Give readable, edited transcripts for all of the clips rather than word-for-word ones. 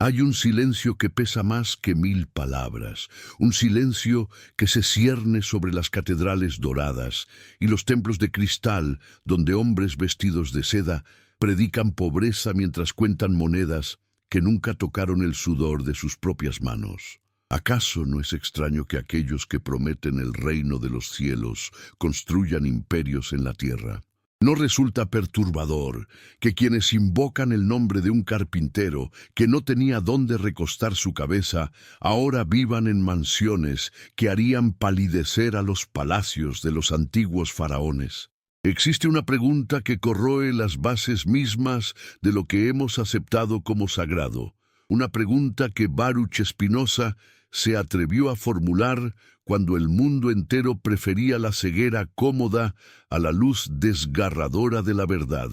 Hay un silencio que pesa más que 1000 palabras, un silencio que se cierne sobre las catedrales doradas y los templos de cristal donde hombres vestidos de seda predican pobreza mientras cuentan monedas que nunca tocaron el sudor de sus propias manos. ¿Acaso no es extraño que aquellos que prometen el reino de los cielos construyan imperios en la tierra? ¿No resulta perturbador que quienes invocan el nombre de un carpintero que no tenía dónde recostar su cabeza, ahora vivan en mansiones que harían palidecer a los palacios de los antiguos faraones? Existe una pregunta que corroe las bases mismas de lo que hemos aceptado como sagrado, una pregunta que Baruch Spinoza se atrevió a formular cuando el mundo entero prefería la ceguera cómoda a la luz desgarradora de la verdad.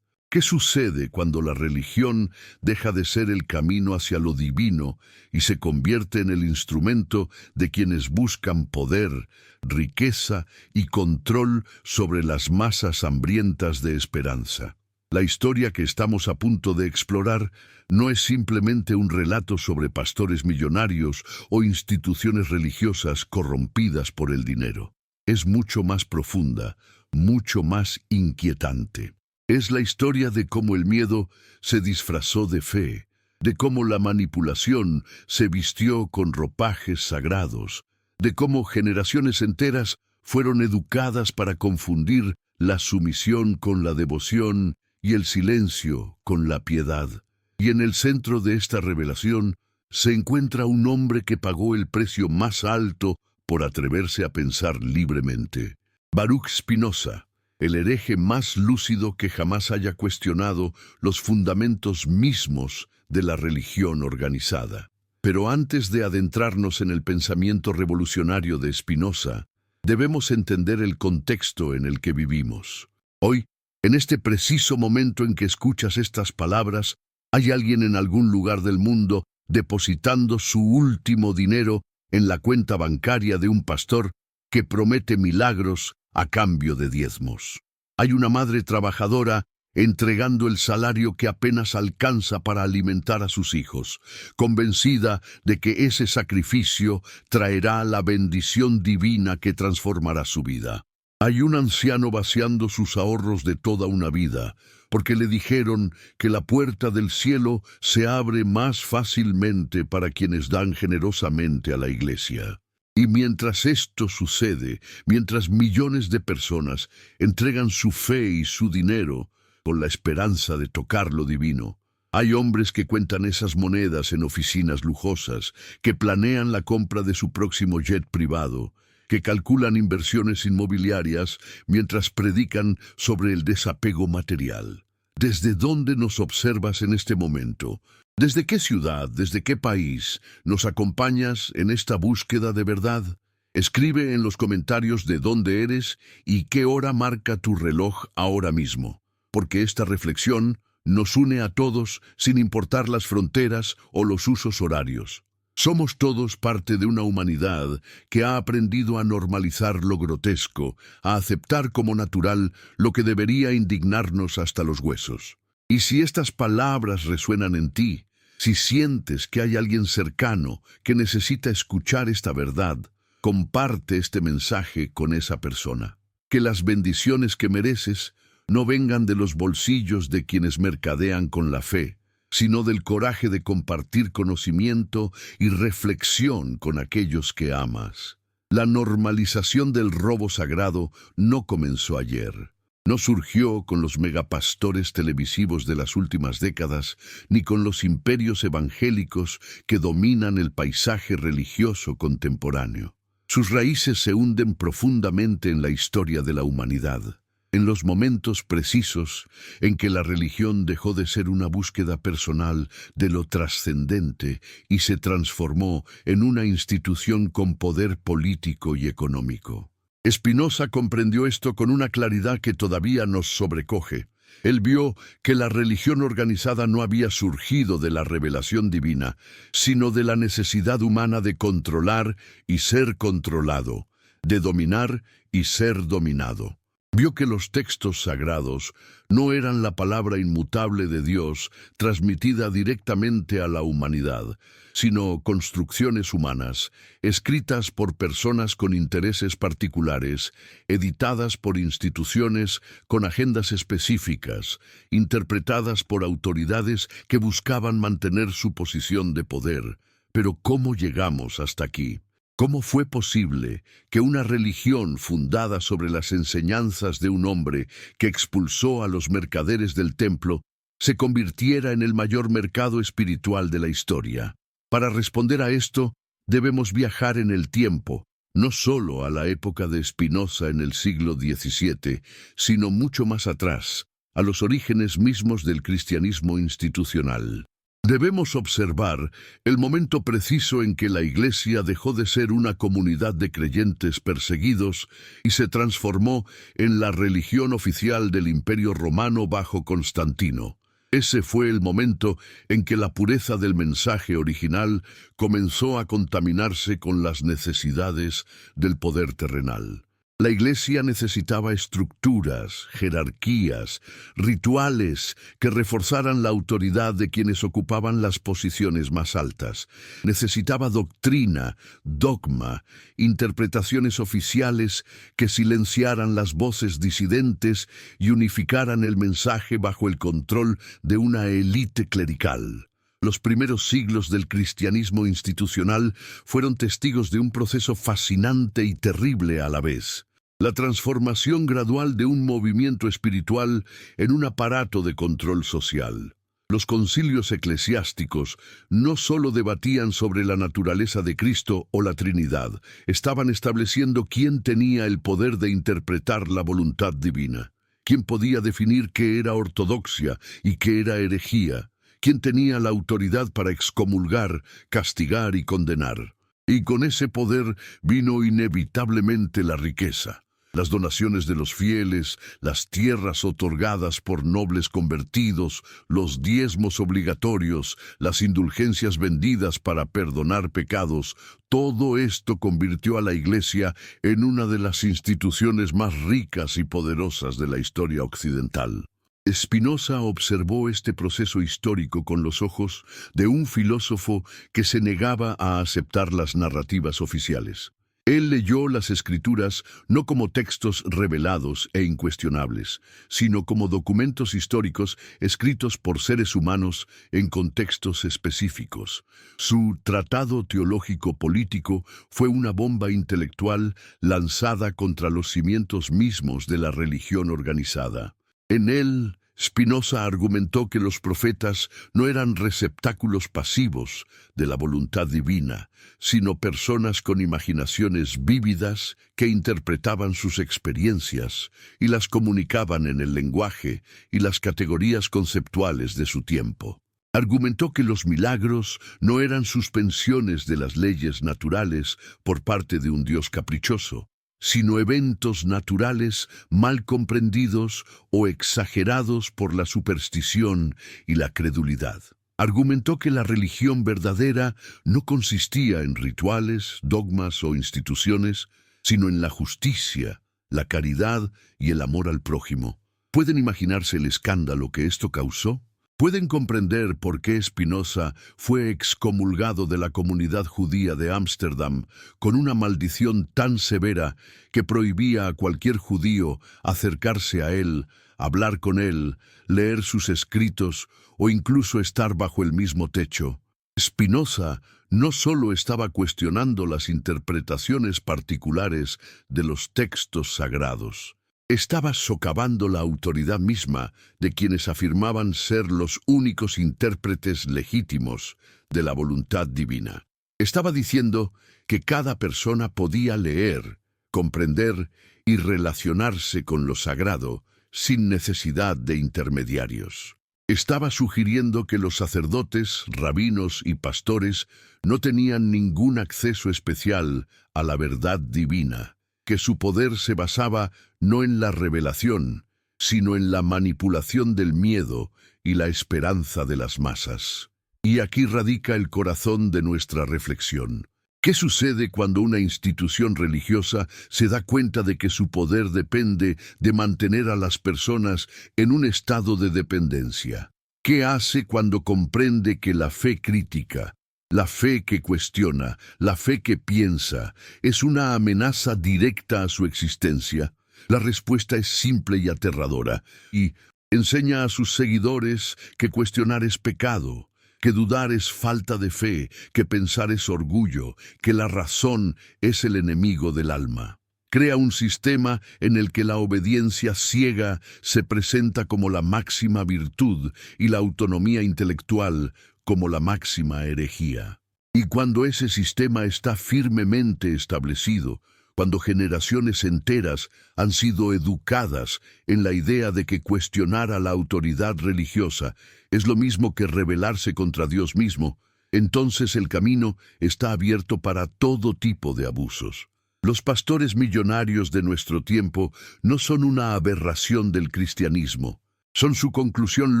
¿Qué sucede cuando la religión deja de ser el camino hacia lo divino y se convierte en el instrumento de quienes buscan poder, riqueza y control sobre las masas hambrientas de esperanza? La historia que estamos a punto de explorar no es simplemente un relato sobre pastores millonarios o instituciones religiosas corrompidas por el dinero. Es mucho más profunda, mucho más inquietante. Es la historia de cómo el miedo se disfrazó de fe, de cómo la manipulación se vistió con ropajes sagrados, de cómo generaciones enteras fueron educadas para confundir la sumisión con la devoción y el silencio con la piedad. Y en el centro de esta revelación se encuentra un hombre que pagó el precio más alto por atreverse a pensar libremente. Baruch Spinoza, el hereje más lúcido que jamás haya cuestionado los fundamentos mismos de la religión organizada. Pero antes de adentrarnos en el pensamiento revolucionario de Spinoza, debemos entender el contexto en el que vivimos. Hoy, en este preciso momento en que escuchas estas palabras, hay alguien en algún lugar del mundo depositando su último dinero en la cuenta bancaria de un pastor que promete milagros a cambio de diezmos. Hay una madre trabajadora entregando el salario que apenas alcanza para alimentar a sus hijos, convencida de que ese sacrificio traerá la bendición divina que transformará su vida. Hay un anciano vaciando sus ahorros de toda una vida, porque le dijeron que la puerta del cielo se abre más fácilmente para quienes dan generosamente a la iglesia. Y mientras esto sucede, mientras millones de personas entregan su fe y su dinero con la esperanza de tocar lo divino, hay hombres que cuentan esas monedas en oficinas lujosas, que planean la compra de su próximo jet privado, que calculan inversiones inmobiliarias mientras predican sobre el desapego material. ¿Desde dónde nos observas en este momento? ¿Desde qué ciudad, desde qué país nos acompañas en esta búsqueda de verdad? Escribe en los comentarios de dónde eres y qué hora marca tu reloj ahora mismo, porque esta reflexión nos une a todos sin importar las fronteras o los usos horarios. Somos todos parte de una humanidad que ha aprendido a normalizar lo grotesco, a aceptar como natural lo que debería indignarnos hasta los huesos. Y si estas palabras resuenan en ti, si sientes que hay alguien cercano que necesita escuchar esta verdad, comparte este mensaje con esa persona. Que las bendiciones que mereces no vengan de los bolsillos de quienes mercadean con la fe, sino del coraje de compartir conocimiento y reflexión con aquellos que amas. La normalización del robo sagrado no comenzó ayer. No surgió con los megapastores televisivos de las últimas décadas, ni con los imperios evangélicos que dominan el paisaje religioso contemporáneo. Sus raíces se hunden profundamente en la historia de la humanidad. En los momentos precisos en que la religión dejó de ser una búsqueda personal de lo trascendente y se transformó en una institución con poder político y económico. Spinoza comprendió esto con una claridad que todavía nos sobrecoge. Él vio que la religión organizada no había surgido de la revelación divina, sino de la necesidad humana de controlar y ser controlado, de dominar y ser dominado. Vio que los textos sagrados no eran la palabra inmutable de Dios transmitida directamente a la humanidad, sino construcciones humanas, escritas por personas con intereses particulares, editadas por instituciones con agendas específicas, interpretadas por autoridades que buscaban mantener su posición de poder. Pero ¿cómo llegamos hasta aquí? ¿Cómo fue posible que una religión fundada sobre las enseñanzas de un hombre que expulsó a los mercaderes del templo se convirtiera en el mayor mercado espiritual de la historia? Para responder a esto, debemos viajar en el tiempo, no solo a la época de Spinoza en el siglo XVII, sino mucho más atrás, a los orígenes mismos del cristianismo institucional. Debemos observar el momento preciso en que la Iglesia dejó de ser una comunidad de creyentes perseguidos y se transformó en la religión oficial del Imperio Romano bajo Constantino. Ese fue el momento en que la pureza del mensaje original comenzó a contaminarse con las necesidades del poder terrenal. La Iglesia necesitaba estructuras, jerarquías, rituales que reforzaran la autoridad de quienes ocupaban las posiciones más altas. Necesitaba doctrina, dogma, interpretaciones oficiales que silenciaran las voces disidentes y unificaran el mensaje bajo el control de una élite clerical. Los primeros siglos del cristianismo institucional fueron testigos de un proceso fascinante y terrible a la vez. La transformación gradual de un movimiento espiritual en un aparato de control social. Los concilios eclesiásticos no solo debatían sobre la naturaleza de Cristo o la Trinidad, estaban estableciendo quién tenía el poder de interpretar la voluntad divina, quién podía definir qué era ortodoxia y qué era herejía, quién tenía la autoridad para excomulgar, castigar y condenar. Y con ese poder vino inevitablemente la riqueza. Las donaciones de los fieles, las tierras otorgadas por nobles convertidos, los diezmos obligatorios, las indulgencias vendidas para perdonar pecados, todo esto convirtió a la Iglesia en una de las instituciones más ricas y poderosas de la historia occidental. Spinoza observó este proceso histórico con los ojos de un filósofo que se negaba a aceptar las narrativas oficiales. Él leyó las Escrituras no como textos revelados e incuestionables, sino como documentos históricos escritos por seres humanos en contextos específicos. Su tratado teológico-político fue una bomba intelectual lanzada contra los cimientos mismos de la religión organizada. En él, Spinoza argumentó que los profetas no eran receptáculos pasivos de la voluntad divina, sino personas con imaginaciones vívidas que interpretaban sus experiencias y las comunicaban en el lenguaje y las categorías conceptuales de su tiempo. Argumentó que los milagros no eran suspensiones de las leyes naturales por parte de un Dios caprichoso, sino eventos naturales mal comprendidos o exagerados por la superstición y la credulidad. Argumentó que la religión verdadera no consistía en rituales, dogmas o instituciones, sino en la justicia, la caridad y el amor al prójimo. ¿Pueden imaginarse el escándalo que esto causó? ¿Pueden comprender por qué Spinoza fue excomulgado de la comunidad judía de Ámsterdam con una maldición tan severa que prohibía a cualquier judío acercarse a él, hablar con él, leer sus escritos o incluso estar bajo el mismo techo? Spinoza no solo estaba cuestionando las interpretaciones particulares de los textos sagrados, estaba socavando la autoridad misma de quienes afirmaban ser los únicos intérpretes legítimos de la voluntad divina. Estaba diciendo que cada persona podía leer, comprender y relacionarse con lo sagrado sin necesidad de intermediarios. Estaba sugiriendo que los sacerdotes, rabinos y pastores no tenían ningún acceso especial a la verdad divina, que su poder se basaba no en la revelación, sino en la manipulación del miedo y la esperanza de las masas. Y aquí radica el corazón de nuestra reflexión. ¿Qué sucede cuando una institución religiosa se da cuenta de que su poder depende de mantener a las personas en un estado de dependencia? ¿Qué hace cuando comprende que la fe crítica, la fe que cuestiona, la fe que piensa, es una amenaza directa a su existencia? La respuesta es simple y aterradora, y enseña a sus seguidores que cuestionar es pecado, que dudar es falta de fe, que pensar es orgullo, que la razón es el enemigo del alma. Crea un sistema en el que la obediencia ciega se presenta como la máxima virtud y la autonomía intelectual como la máxima herejía. Y cuando ese sistema está firmemente establecido, cuando generaciones enteras han sido educadas en la idea de que cuestionar a la autoridad religiosa es lo mismo que rebelarse contra Dios mismo, entonces el camino está abierto para todo tipo de abusos. Los pastores millonarios de nuestro tiempo no son una aberración del cristianismo. Son su conclusión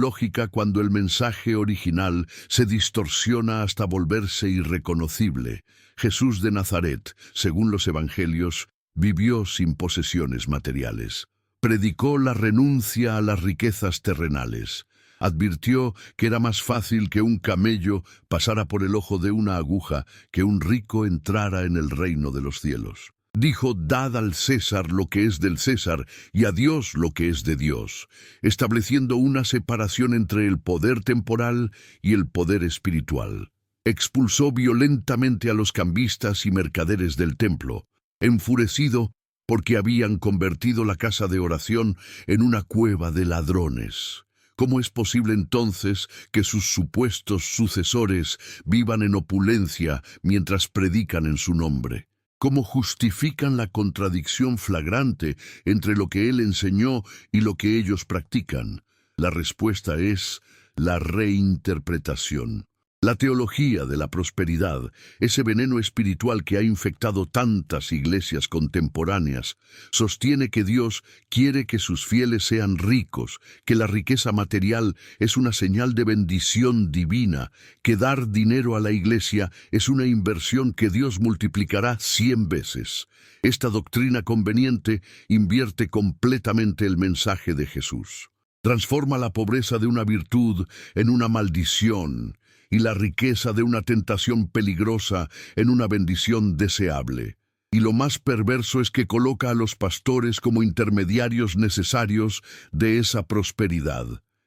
lógica cuando el mensaje original se distorsiona hasta volverse irreconocible. Jesús de Nazaret, según los evangelios, vivió sin posesiones materiales. Predicó la renuncia a las riquezas terrenales. Advirtió que era más fácil que un camello pasara por el ojo de una aguja que un rico entrara en el reino de los cielos. Dijo: dad al César lo que es del César y a Dios lo que es de Dios, estableciendo una separación entre el poder temporal y el poder espiritual. Expulsó violentamente a los cambistas y mercaderes del templo, enfurecido porque habían convertido la casa de oración en una cueva de ladrones. ¿Cómo es posible entonces que sus supuestos sucesores vivan en opulencia mientras predican en su nombre? ¿Cómo justifican la contradicción flagrante entre lo que él enseñó y lo que ellos practican? La respuesta es la reinterpretación. La teología de la prosperidad, ese veneno espiritual que ha infectado tantas iglesias contemporáneas, sostiene que Dios quiere que sus fieles sean ricos, que la riqueza material es una señal de bendición divina, que dar dinero a la iglesia es una inversión que Dios multiplicará 100 veces. Esta doctrina conveniente invierte completamente el mensaje de Jesús. Transforma la pobreza de una virtud en una maldición, y la riqueza de una tentación peligrosa en una bendición deseable. Y lo más perverso es que coloca a los pastores como intermediarios necesarios de esa prosperidad.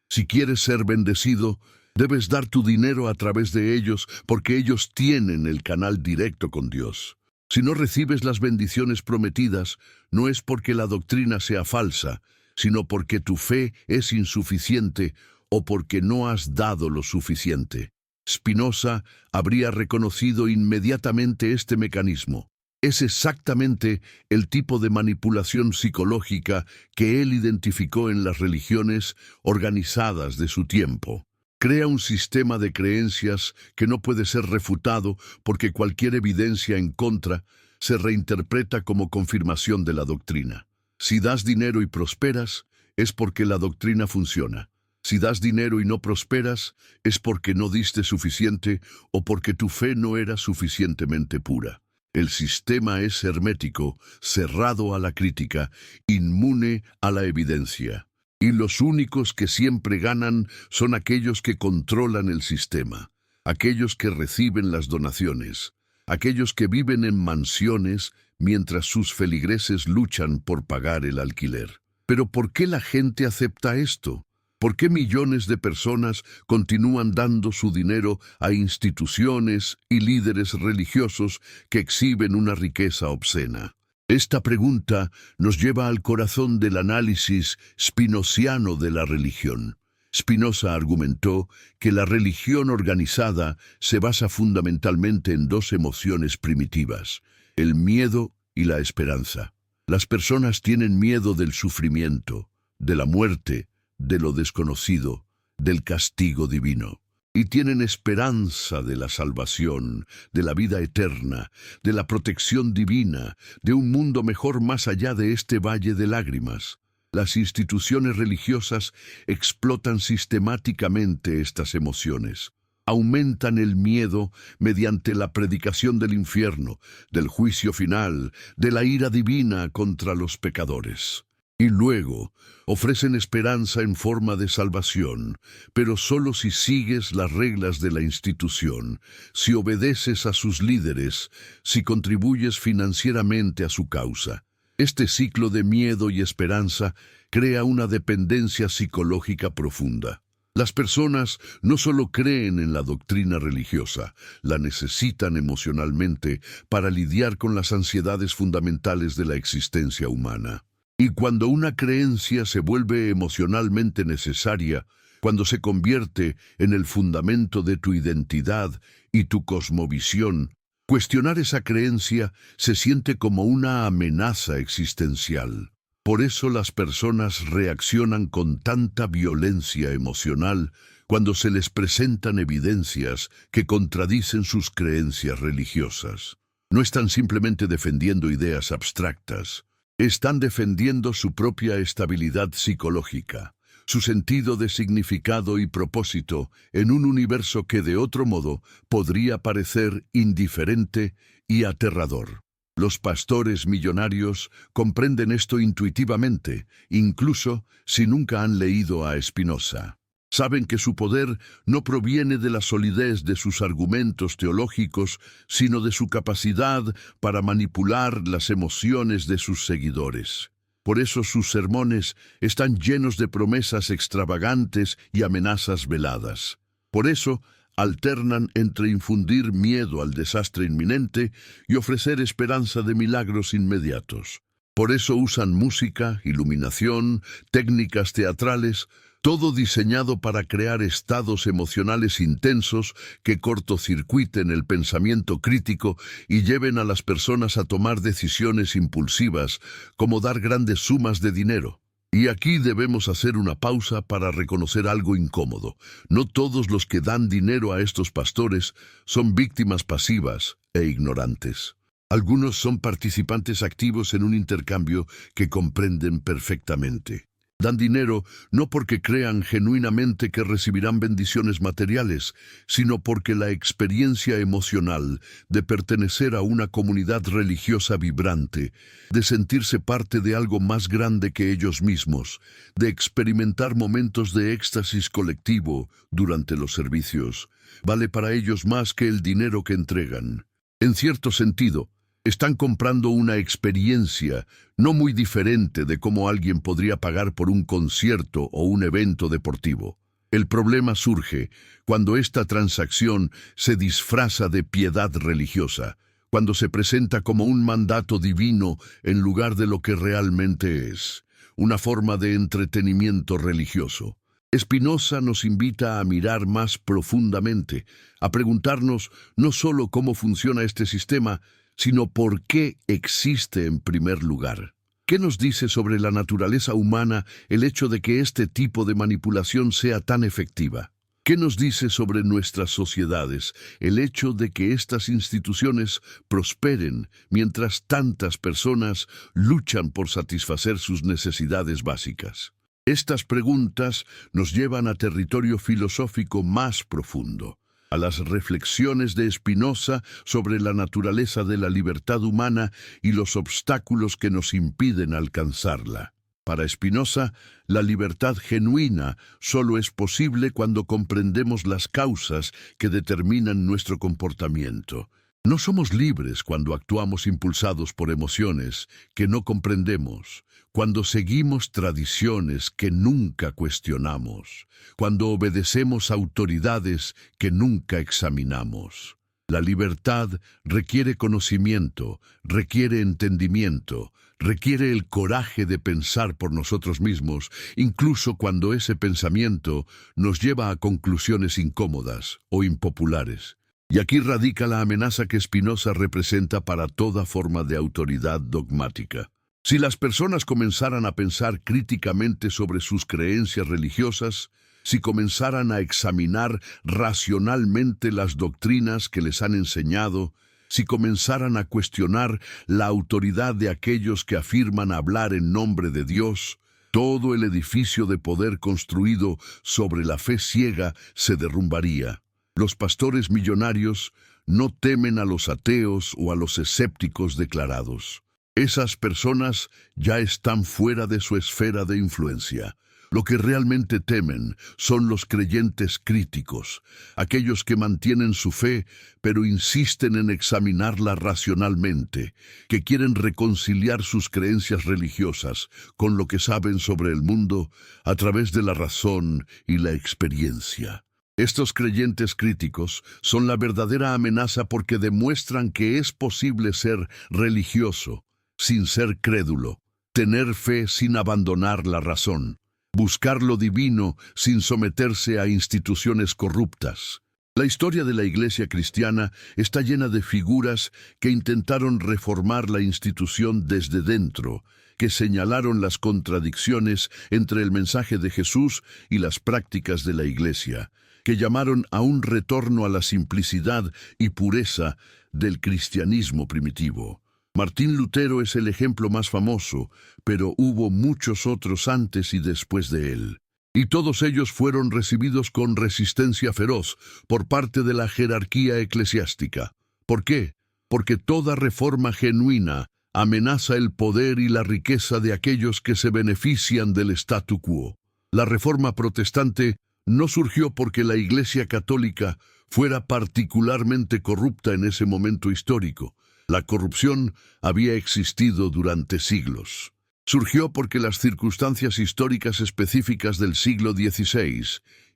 Si quieres ser bendecido, debes dar tu dinero a través de ellos porque ellos tienen el canal directo con Dios. Si no recibes las bendiciones prometidas, no es porque la doctrina sea falsa, sino porque tu fe es insuficiente o porque no has dado lo suficiente. Spinoza habría reconocido inmediatamente este mecanismo. Es exactamente el tipo de manipulación psicológica que él identificó en las religiones organizadas de su tiempo. Crea un sistema de creencias que no puede ser refutado porque cualquier evidencia en contra se reinterpreta como confirmación de la doctrina. Si das dinero y prosperas, es porque la doctrina funciona. Si das dinero y no prosperas, es porque no diste suficiente o porque tu fe no era suficientemente pura. El sistema es hermético, cerrado a la crítica, inmune a la evidencia. Y los únicos que siempre ganan son aquellos que controlan el sistema, aquellos que reciben las donaciones, aquellos que viven en mansiones mientras sus feligreses luchan por pagar el alquiler. Pero ¿por qué la gente acepta esto? ¿Por qué millones de personas continúan dando su dinero a instituciones y líderes religiosos que exhiben una riqueza obscena? Esta pregunta nos lleva al corazón del análisis spinoziano de la religión. Spinoza argumentó que la religión organizada se basa fundamentalmente en dos emociones primitivas, el miedo y la esperanza. Las personas tienen miedo del sufrimiento, de la muerte, de lo desconocido, del castigo divino. Y tienen esperanza de la salvación, de la vida eterna, de la protección divina, de un mundo mejor más allá de este valle de lágrimas. Las instituciones religiosas explotan sistemáticamente estas emociones. aumentan el miedo mediante la predicación del infierno, del juicio final, de la ira divina contra los pecadores. Y luego ofrecen esperanza en forma de salvación, pero solo si sigues las reglas de la institución, si obedeces a sus líderes, si contribuyes financieramente a su causa. Este ciclo de miedo y esperanza crea una dependencia psicológica profunda. Las personas no solo creen en la doctrina religiosa, la necesitan emocionalmente para lidiar con las ansiedades fundamentales de la existencia humana. Y cuando una creencia se vuelve emocionalmente necesaria, cuando se convierte en el fundamento de tu identidad y tu cosmovisión, cuestionar esa creencia se siente como una amenaza existencial. Por eso las personas reaccionan con tanta violencia emocional cuando se les presentan evidencias que contradicen sus creencias religiosas. No están simplemente defendiendo ideas abstractas. Están defendiendo su propia estabilidad psicológica, su sentido de significado y propósito en un universo que de otro modo podría parecer indiferente y aterrador. Los pastores millonarios comprenden esto intuitivamente, incluso si nunca han leído a Spinoza. Saben que su poder no proviene de la solidez de sus argumentos teológicos, sino de su capacidad para manipular las emociones de sus seguidores. Por eso sus sermones están llenos de promesas extravagantes y amenazas veladas. Por eso alternan entre infundir miedo al desastre inminente y ofrecer esperanza de milagros inmediatos. Por eso usan música, iluminación, técnicas teatrales, todo diseñado para crear estados emocionales intensos que cortocircuiten el pensamiento crítico y lleven a las personas a tomar decisiones impulsivas, como dar grandes sumas de dinero. Y aquí debemos hacer una pausa para reconocer algo incómodo. No todos los que dan dinero a estos pastores son víctimas pasivas e ignorantes. Algunos son participantes activos en un intercambio que comprenden perfectamente. Dan dinero no porque crean genuinamente que recibirán bendiciones materiales, sino porque la experiencia emocional de pertenecer a una comunidad religiosa vibrante, de sentirse parte de algo más grande que ellos mismos, de experimentar momentos de éxtasis colectivo durante los servicios, vale para ellos más que el dinero que entregan. En cierto sentido, están comprando una experiencia no muy diferente de cómo alguien podría pagar por un concierto o un evento deportivo. El problema surge cuando esta transacción se disfraza de piedad religiosa, cuando se presenta como un mandato divino en lugar de lo que realmente es, una forma de entretenimiento religioso. Spinoza nos invita a mirar más profundamente, a preguntarnos no solo cómo funciona este sistema, sino por qué existe en primer lugar. ¿Qué nos dice sobre la naturaleza humana el hecho de que este tipo de manipulación sea tan efectiva? ¿Qué nos dice sobre nuestras sociedades el hecho de que estas instituciones prosperen mientras tantas personas luchan por satisfacer sus necesidades básicas? Estas preguntas nos llevan a territorio filosófico más profundo, a las reflexiones de Spinoza sobre la naturaleza de la libertad humana y los obstáculos que nos impiden alcanzarla. Para Spinoza, la libertad genuina solo es posible cuando comprendemos las causas que determinan nuestro comportamiento. No somos libres cuando actuamos impulsados por emociones que no comprendemos, cuando seguimos tradiciones que nunca cuestionamos, cuando obedecemos autoridades que nunca examinamos. La libertad requiere conocimiento, requiere entendimiento, requiere el coraje de pensar por nosotros mismos, incluso cuando ese pensamiento nos lleva a conclusiones incómodas o impopulares. Y aquí radica la amenaza que Spinoza representa para toda forma de autoridad dogmática. Si las personas comenzaran a pensar críticamente sobre sus creencias religiosas, si comenzaran a examinar racionalmente las doctrinas que les han enseñado, si comenzaran a cuestionar la autoridad de aquellos que afirman hablar en nombre de Dios, todo el edificio de poder construido sobre la fe ciega se derrumbaría. Los pastores millonarios no temen a los ateos o a los escépticos declarados. Esas personas ya están fuera de su esfera de influencia. Lo que realmente temen son los creyentes críticos, aquellos que mantienen su fe, pero insisten en examinarla racionalmente, que quieren reconciliar sus creencias religiosas con lo que saben sobre el mundo a través de la razón y la experiencia. Estos creyentes críticos son la verdadera amenaza porque demuestran que es posible ser religioso sin ser crédulo, tener fe sin abandonar la razón, buscar lo divino sin someterse a instituciones corruptas. La historia de la Iglesia cristiana está llena de figuras que intentaron reformar la institución desde dentro, que señalaron las contradicciones entre el mensaje de Jesús y las prácticas de la Iglesia, que llamaron a un retorno a la simplicidad y pureza del cristianismo primitivo. Martín Lutero es el ejemplo más famoso, pero hubo muchos otros antes y después de él. Y todos ellos fueron recibidos con resistencia feroz por parte de la jerarquía eclesiástica. ¿Por qué? Porque toda reforma genuina amenaza el poder y la riqueza de aquellos que se benefician del statu quo. La reforma protestante no surgió porque la Iglesia católica fuera particularmente corrupta en ese momento histórico. La corrupción había existido durante siglos. Surgió porque las circunstancias históricas específicas del siglo XVI,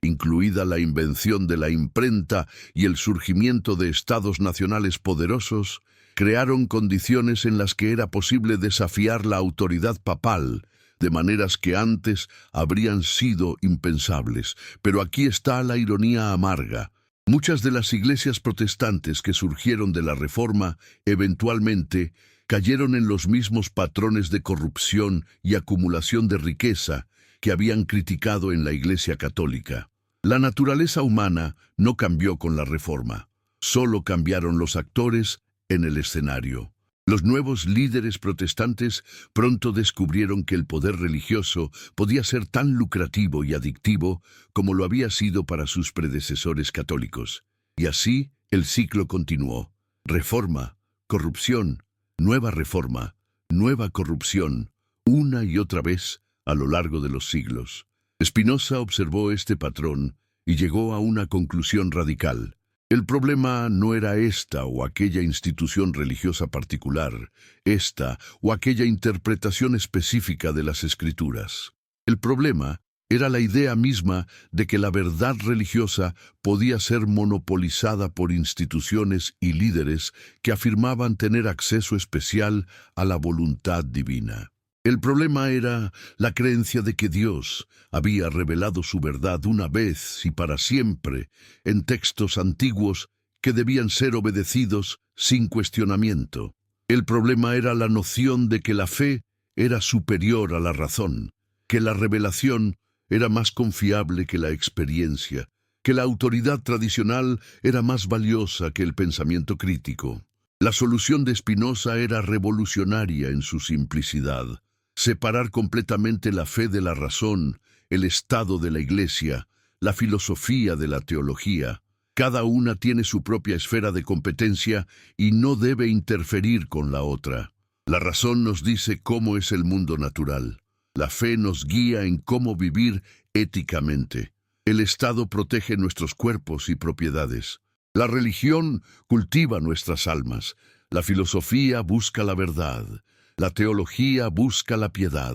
incluida la invención de la imprenta y el surgimiento de estados nacionales poderosos, crearon condiciones en las que era posible desafiar la autoridad papal, de maneras que antes habrían sido impensables. Pero aquí está la ironía amarga. Muchas de las iglesias protestantes que surgieron de la Reforma, eventualmente, cayeron en los mismos patrones de corrupción y acumulación de riqueza que habían criticado en la Iglesia católica. La naturaleza humana no cambió con la Reforma, solo cambiaron los actores en el escenario. Los nuevos líderes protestantes pronto descubrieron que el poder religioso podía ser tan lucrativo y adictivo como lo había sido para sus predecesores católicos. Y así el ciclo continuó. Reforma, corrupción, nueva reforma, nueva corrupción, una y otra vez a lo largo de los siglos. Spinoza observó este patrón y llegó a una conclusión radical. El problema no era esta o aquella institución religiosa particular, esta o aquella interpretación específica de las Escrituras. El problema era la idea misma de que la verdad religiosa podía ser monopolizada por instituciones y líderes que afirmaban tener acceso especial a la voluntad divina. El problema era la creencia de que Dios había revelado su verdad una vez y para siempre en textos antiguos que debían ser obedecidos sin cuestionamiento. El problema era la noción de que la fe era superior a la razón, que la revelación era más confiable que la experiencia, que la autoridad tradicional era más valiosa que el pensamiento crítico. La solución de Spinoza era revolucionaria en su simplicidad. Separar completamente la fe de la razón, el estado de la Iglesia, la filosofía de la teología. Cada una tiene su propia esfera de competencia y no debe interferir con la otra. La razón nos dice cómo es el mundo natural. La fe nos guía en cómo vivir éticamente. El Estado protege nuestros cuerpos y propiedades. La religión cultiva nuestras almas. La filosofía busca la verdad. La teología busca la piedad.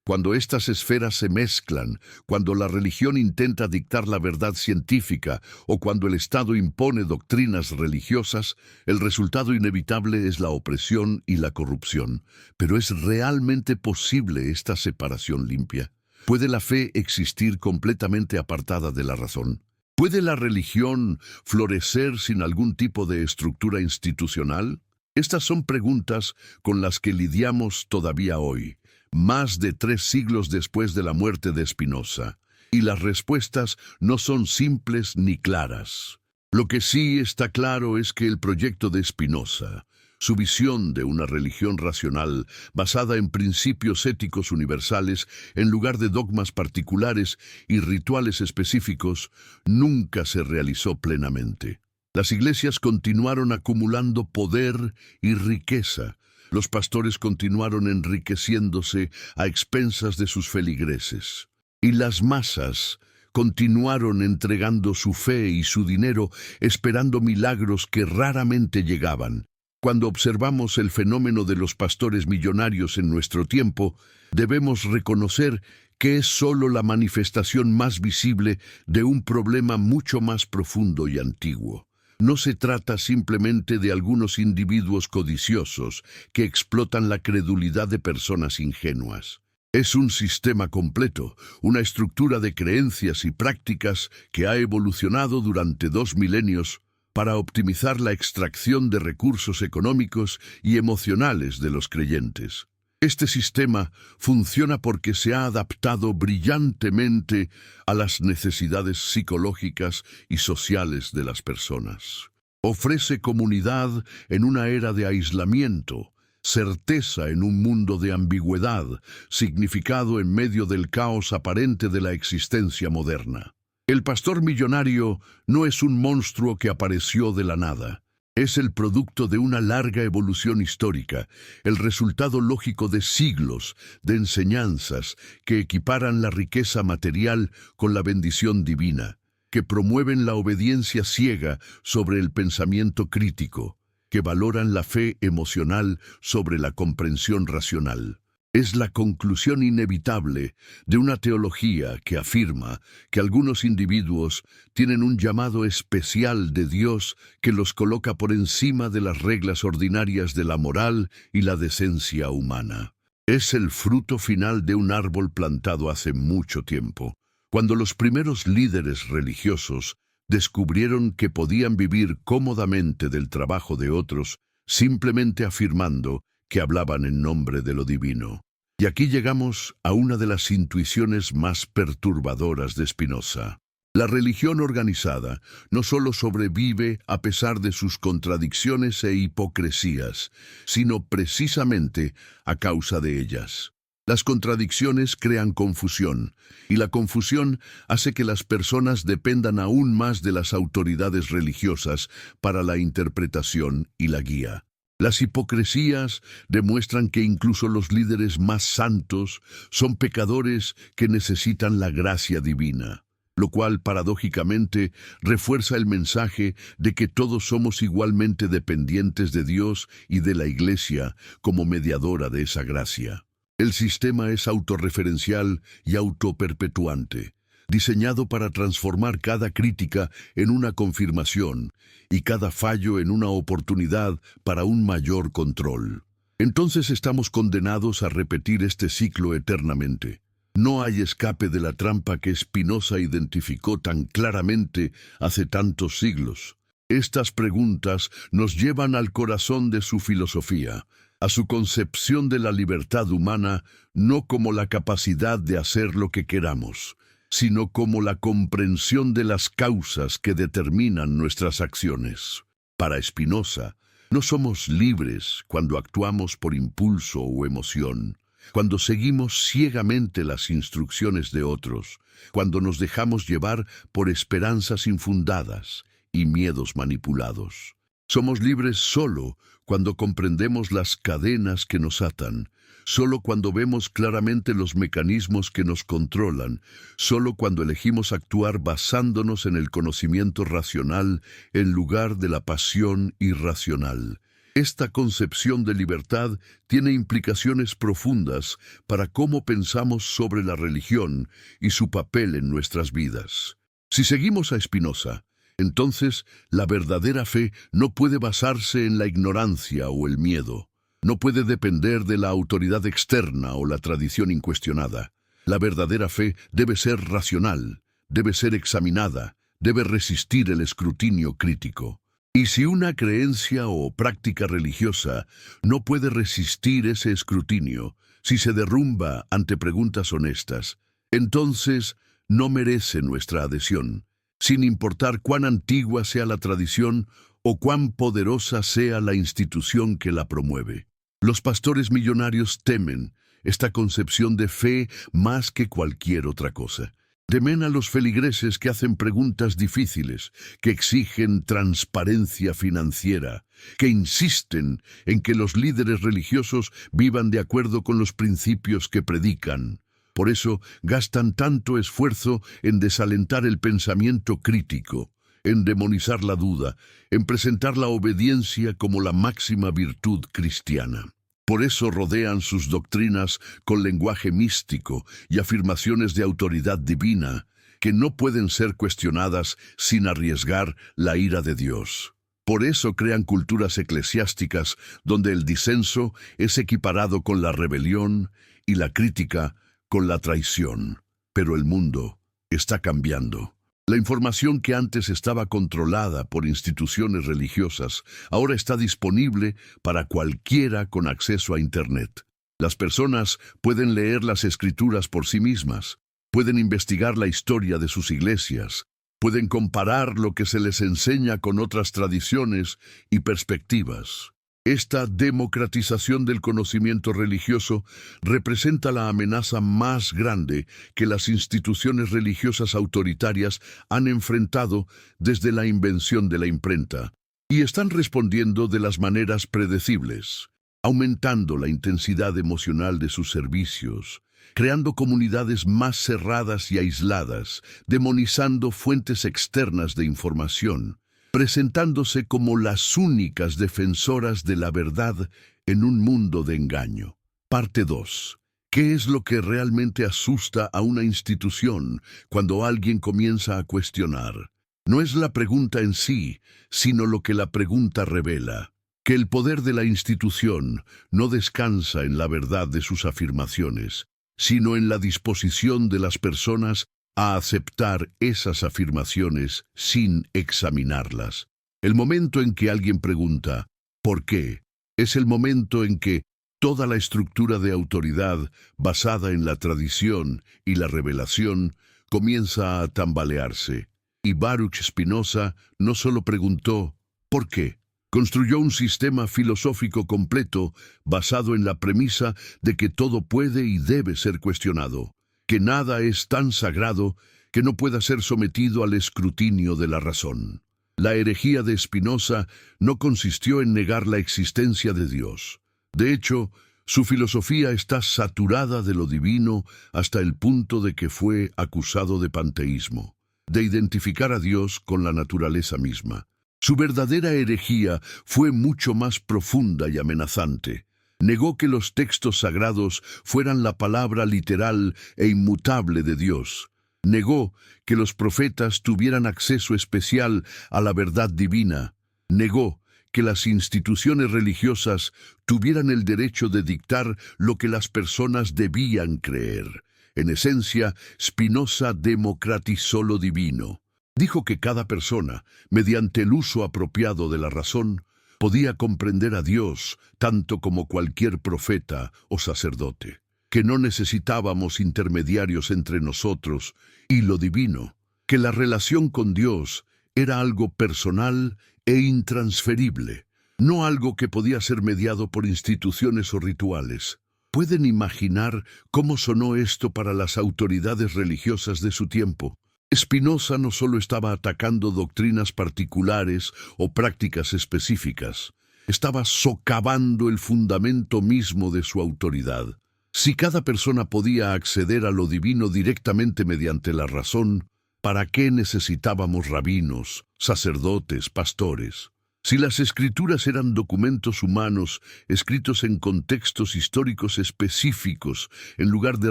Cuando estas esferas se mezclan, cuando la religión intenta dictar la verdad científica o cuando el Estado impone doctrinas religiosas, el resultado inevitable es la opresión y la corrupción. Pero ¿es realmente posible esta separación limpia? ¿Puede la fe existir completamente apartada de la razón? ¿Puede la religión florecer sin algún tipo de estructura institucional? Estas son preguntas con las que lidiamos todavía hoy, más de 3 siglos después de la muerte de Spinoza, y las respuestas no son simples ni claras. Lo que sí está claro es que el proyecto de Spinoza, Su visión de una religión racional basada en principios éticos universales en lugar de dogmas particulares y rituales específicos nunca se realizó plenamente. Las iglesias continuaron acumulando poder y riqueza. Los pastores continuaron enriqueciéndose a expensas de sus feligreses. Y las masas continuaron entregando su fe y su dinero esperando milagros que raramente llegaban. Cuando observamos el fenómeno de los pastores millonarios en nuestro tiempo, debemos reconocer que es solo la manifestación más visible de un problema mucho más profundo y antiguo. No se trata simplemente de algunos individuos codiciosos que explotan la credulidad de personas ingenuas. Es un sistema completo, una estructura de creencias y prácticas que ha evolucionado durante 2 milenios para optimizar la extracción de recursos económicos y emocionales de los creyentes. Este sistema funciona porque se ha adaptado brillantemente a las necesidades psicológicas y sociales de las personas. Ofrece comunidad en una era de aislamiento, certeza en un mundo de ambigüedad, significado en medio del caos aparente de la existencia moderna. El pastor millonario no es un monstruo que apareció de la nada. Es el producto de una larga evolución histórica, el resultado lógico de siglos de enseñanzas que equiparan la riqueza material con la bendición divina, que promueven la obediencia ciega sobre el pensamiento crítico, que valoran la fe emocional sobre la comprensión racional. Es la conclusión inevitable de una teología que afirma que algunos individuos tienen un llamado especial de Dios que los coloca por encima de las reglas ordinarias de la moral y la decencia humana. Es el fruto final de un árbol plantado hace mucho tiempo, cuando los primeros líderes religiosos descubrieron que podían vivir cómodamente del trabajo de otros, simplemente afirmando que hablaban en nombre de lo divino. Y aquí llegamos a una de las intuiciones más perturbadoras de Spinoza. La religión organizada no solo sobrevive a pesar de sus contradicciones e hipocresías, sino precisamente a causa de ellas. Las contradicciones crean confusión, y la confusión hace que las personas dependan aún más de las autoridades religiosas para la interpretación y la guía. Las hipocresías demuestran que incluso los líderes más santos son pecadores que necesitan la gracia divina, lo cual paradójicamente refuerza el mensaje de que todos somos igualmente dependientes de Dios y de la Iglesia como mediadora de esa gracia. El sistema es autorreferencial y autoperpetuante, diseñado para transformar cada crítica en una confirmación y cada fallo en una oportunidad para un mayor control. Entonces estamos condenados a repetir este ciclo eternamente. No hay escape de la trampa que Spinoza identificó tan claramente hace tantos siglos. Estas preguntas nos llevan al corazón de su filosofía, a su concepción de la libertad humana no como la capacidad de hacer lo que queramos, sino como la comprensión de las causas que determinan nuestras acciones. Para Spinoza, no somos libres cuando actuamos por impulso o emoción, cuando seguimos ciegamente las instrucciones de otros, cuando nos dejamos llevar por esperanzas infundadas y miedos manipulados. Somos libres solo cuando comprendemos las cadenas que nos atan, solo cuando vemos claramente los mecanismos que nos controlan, solo cuando elegimos actuar basándonos en el conocimiento racional en lugar de la pasión irracional. Esta concepción de libertad tiene implicaciones profundas para cómo pensamos sobre la religión y su papel en nuestras vidas. Si seguimos a Spinoza, entonces la verdadera fe no puede basarse en la ignorancia o el miedo. No puede depender de la autoridad externa o la tradición incuestionada. La verdadera fe debe ser racional, debe ser examinada, debe resistir el escrutinio crítico. Y si una creencia o práctica religiosa no puede resistir ese escrutinio, si se derrumba ante preguntas honestas, entonces no merece nuestra adhesión. Sin importar cuán antigua sea la tradición o cuán poderosa sea la institución que la promueve. Los pastores millonarios temen esta concepción de fe más que cualquier otra cosa. Temen a los feligreses que hacen preguntas difíciles, que exigen transparencia financiera, que insisten en que los líderes religiosos vivan de acuerdo con los principios que predican. Por eso gastan tanto esfuerzo en desalentar el pensamiento crítico, en demonizar la duda, en presentar la obediencia como la máxima virtud cristiana. Por eso rodean sus doctrinas con lenguaje místico y afirmaciones de autoridad divina que no pueden ser cuestionadas sin arriesgar la ira de Dios. Por eso crean culturas eclesiásticas donde el disenso es equiparado con la rebelión y la crítica con la traición. Pero el mundo está cambiando. La información que antes estaba controlada por instituciones religiosas ahora está disponible para cualquiera con acceso a Internet. Las personas pueden leer las Escrituras por sí mismas, pueden investigar la historia de sus iglesias, pueden comparar lo que se les enseña con otras tradiciones y perspectivas. Esta democratización del conocimiento religioso representa la amenaza más grande que las instituciones religiosas autoritarias han enfrentado desde la invención de la imprenta, y están respondiendo de las maneras predecibles, aumentando la intensidad emocional de sus servicios, creando comunidades más cerradas y aisladas, demonizando fuentes externas de información, presentándose como las únicas defensoras de la verdad en un mundo de engaño. Parte 2. ¿Qué es lo que realmente asusta a una institución cuando alguien comienza a cuestionar? No es la pregunta en sí, sino lo que la pregunta revela. Que el poder de la institución no descansa en la verdad de sus afirmaciones, sino en la disposición de las personas a aceptar esas afirmaciones sin examinarlas. El momento en que alguien pregunta ¿por qué? Es el momento en que toda la estructura de autoridad basada en la tradición y la revelación comienza a tambalearse. Y Baruch Spinoza no solo preguntó ¿por qué? Construyó un sistema filosófico completo basado en la premisa de que todo puede y debe ser cuestionado, que nada es tan sagrado que no pueda ser sometido al escrutinio de la razón. La herejía de Spinoza no consistió en negar la existencia de Dios. De hecho, su filosofía está saturada de lo divino hasta el punto de que fue acusado de panteísmo, de identificar a Dios con la naturaleza misma. Su verdadera herejía fue mucho más profunda y amenazante. Negó que los textos sagrados fueran la palabra literal e inmutable de Dios. Negó que los profetas tuvieran acceso especial a la verdad divina. Negó que las instituciones religiosas tuvieran el derecho de dictar lo que las personas debían creer. En esencia, Spinoza democratizó lo divino. Dijo que cada persona, mediante el uso apropiado de la razón, podía comprender a Dios tanto como cualquier profeta o sacerdote, que no necesitábamos intermediarios entre nosotros y lo divino, que la relación con Dios era algo personal e intransferible, no algo que podía ser mediado por instituciones o rituales. ¿Pueden imaginar cómo sonó esto para las autoridades religiosas de su tiempo? Spinoza no solo estaba atacando doctrinas particulares o prácticas específicas, estaba socavando el fundamento mismo de su autoridad. Si cada persona podía acceder a lo divino directamente mediante la razón, ¿para qué necesitábamos rabinos, sacerdotes, pastores? Si las escrituras eran documentos humanos escritos en contextos históricos específicos en lugar de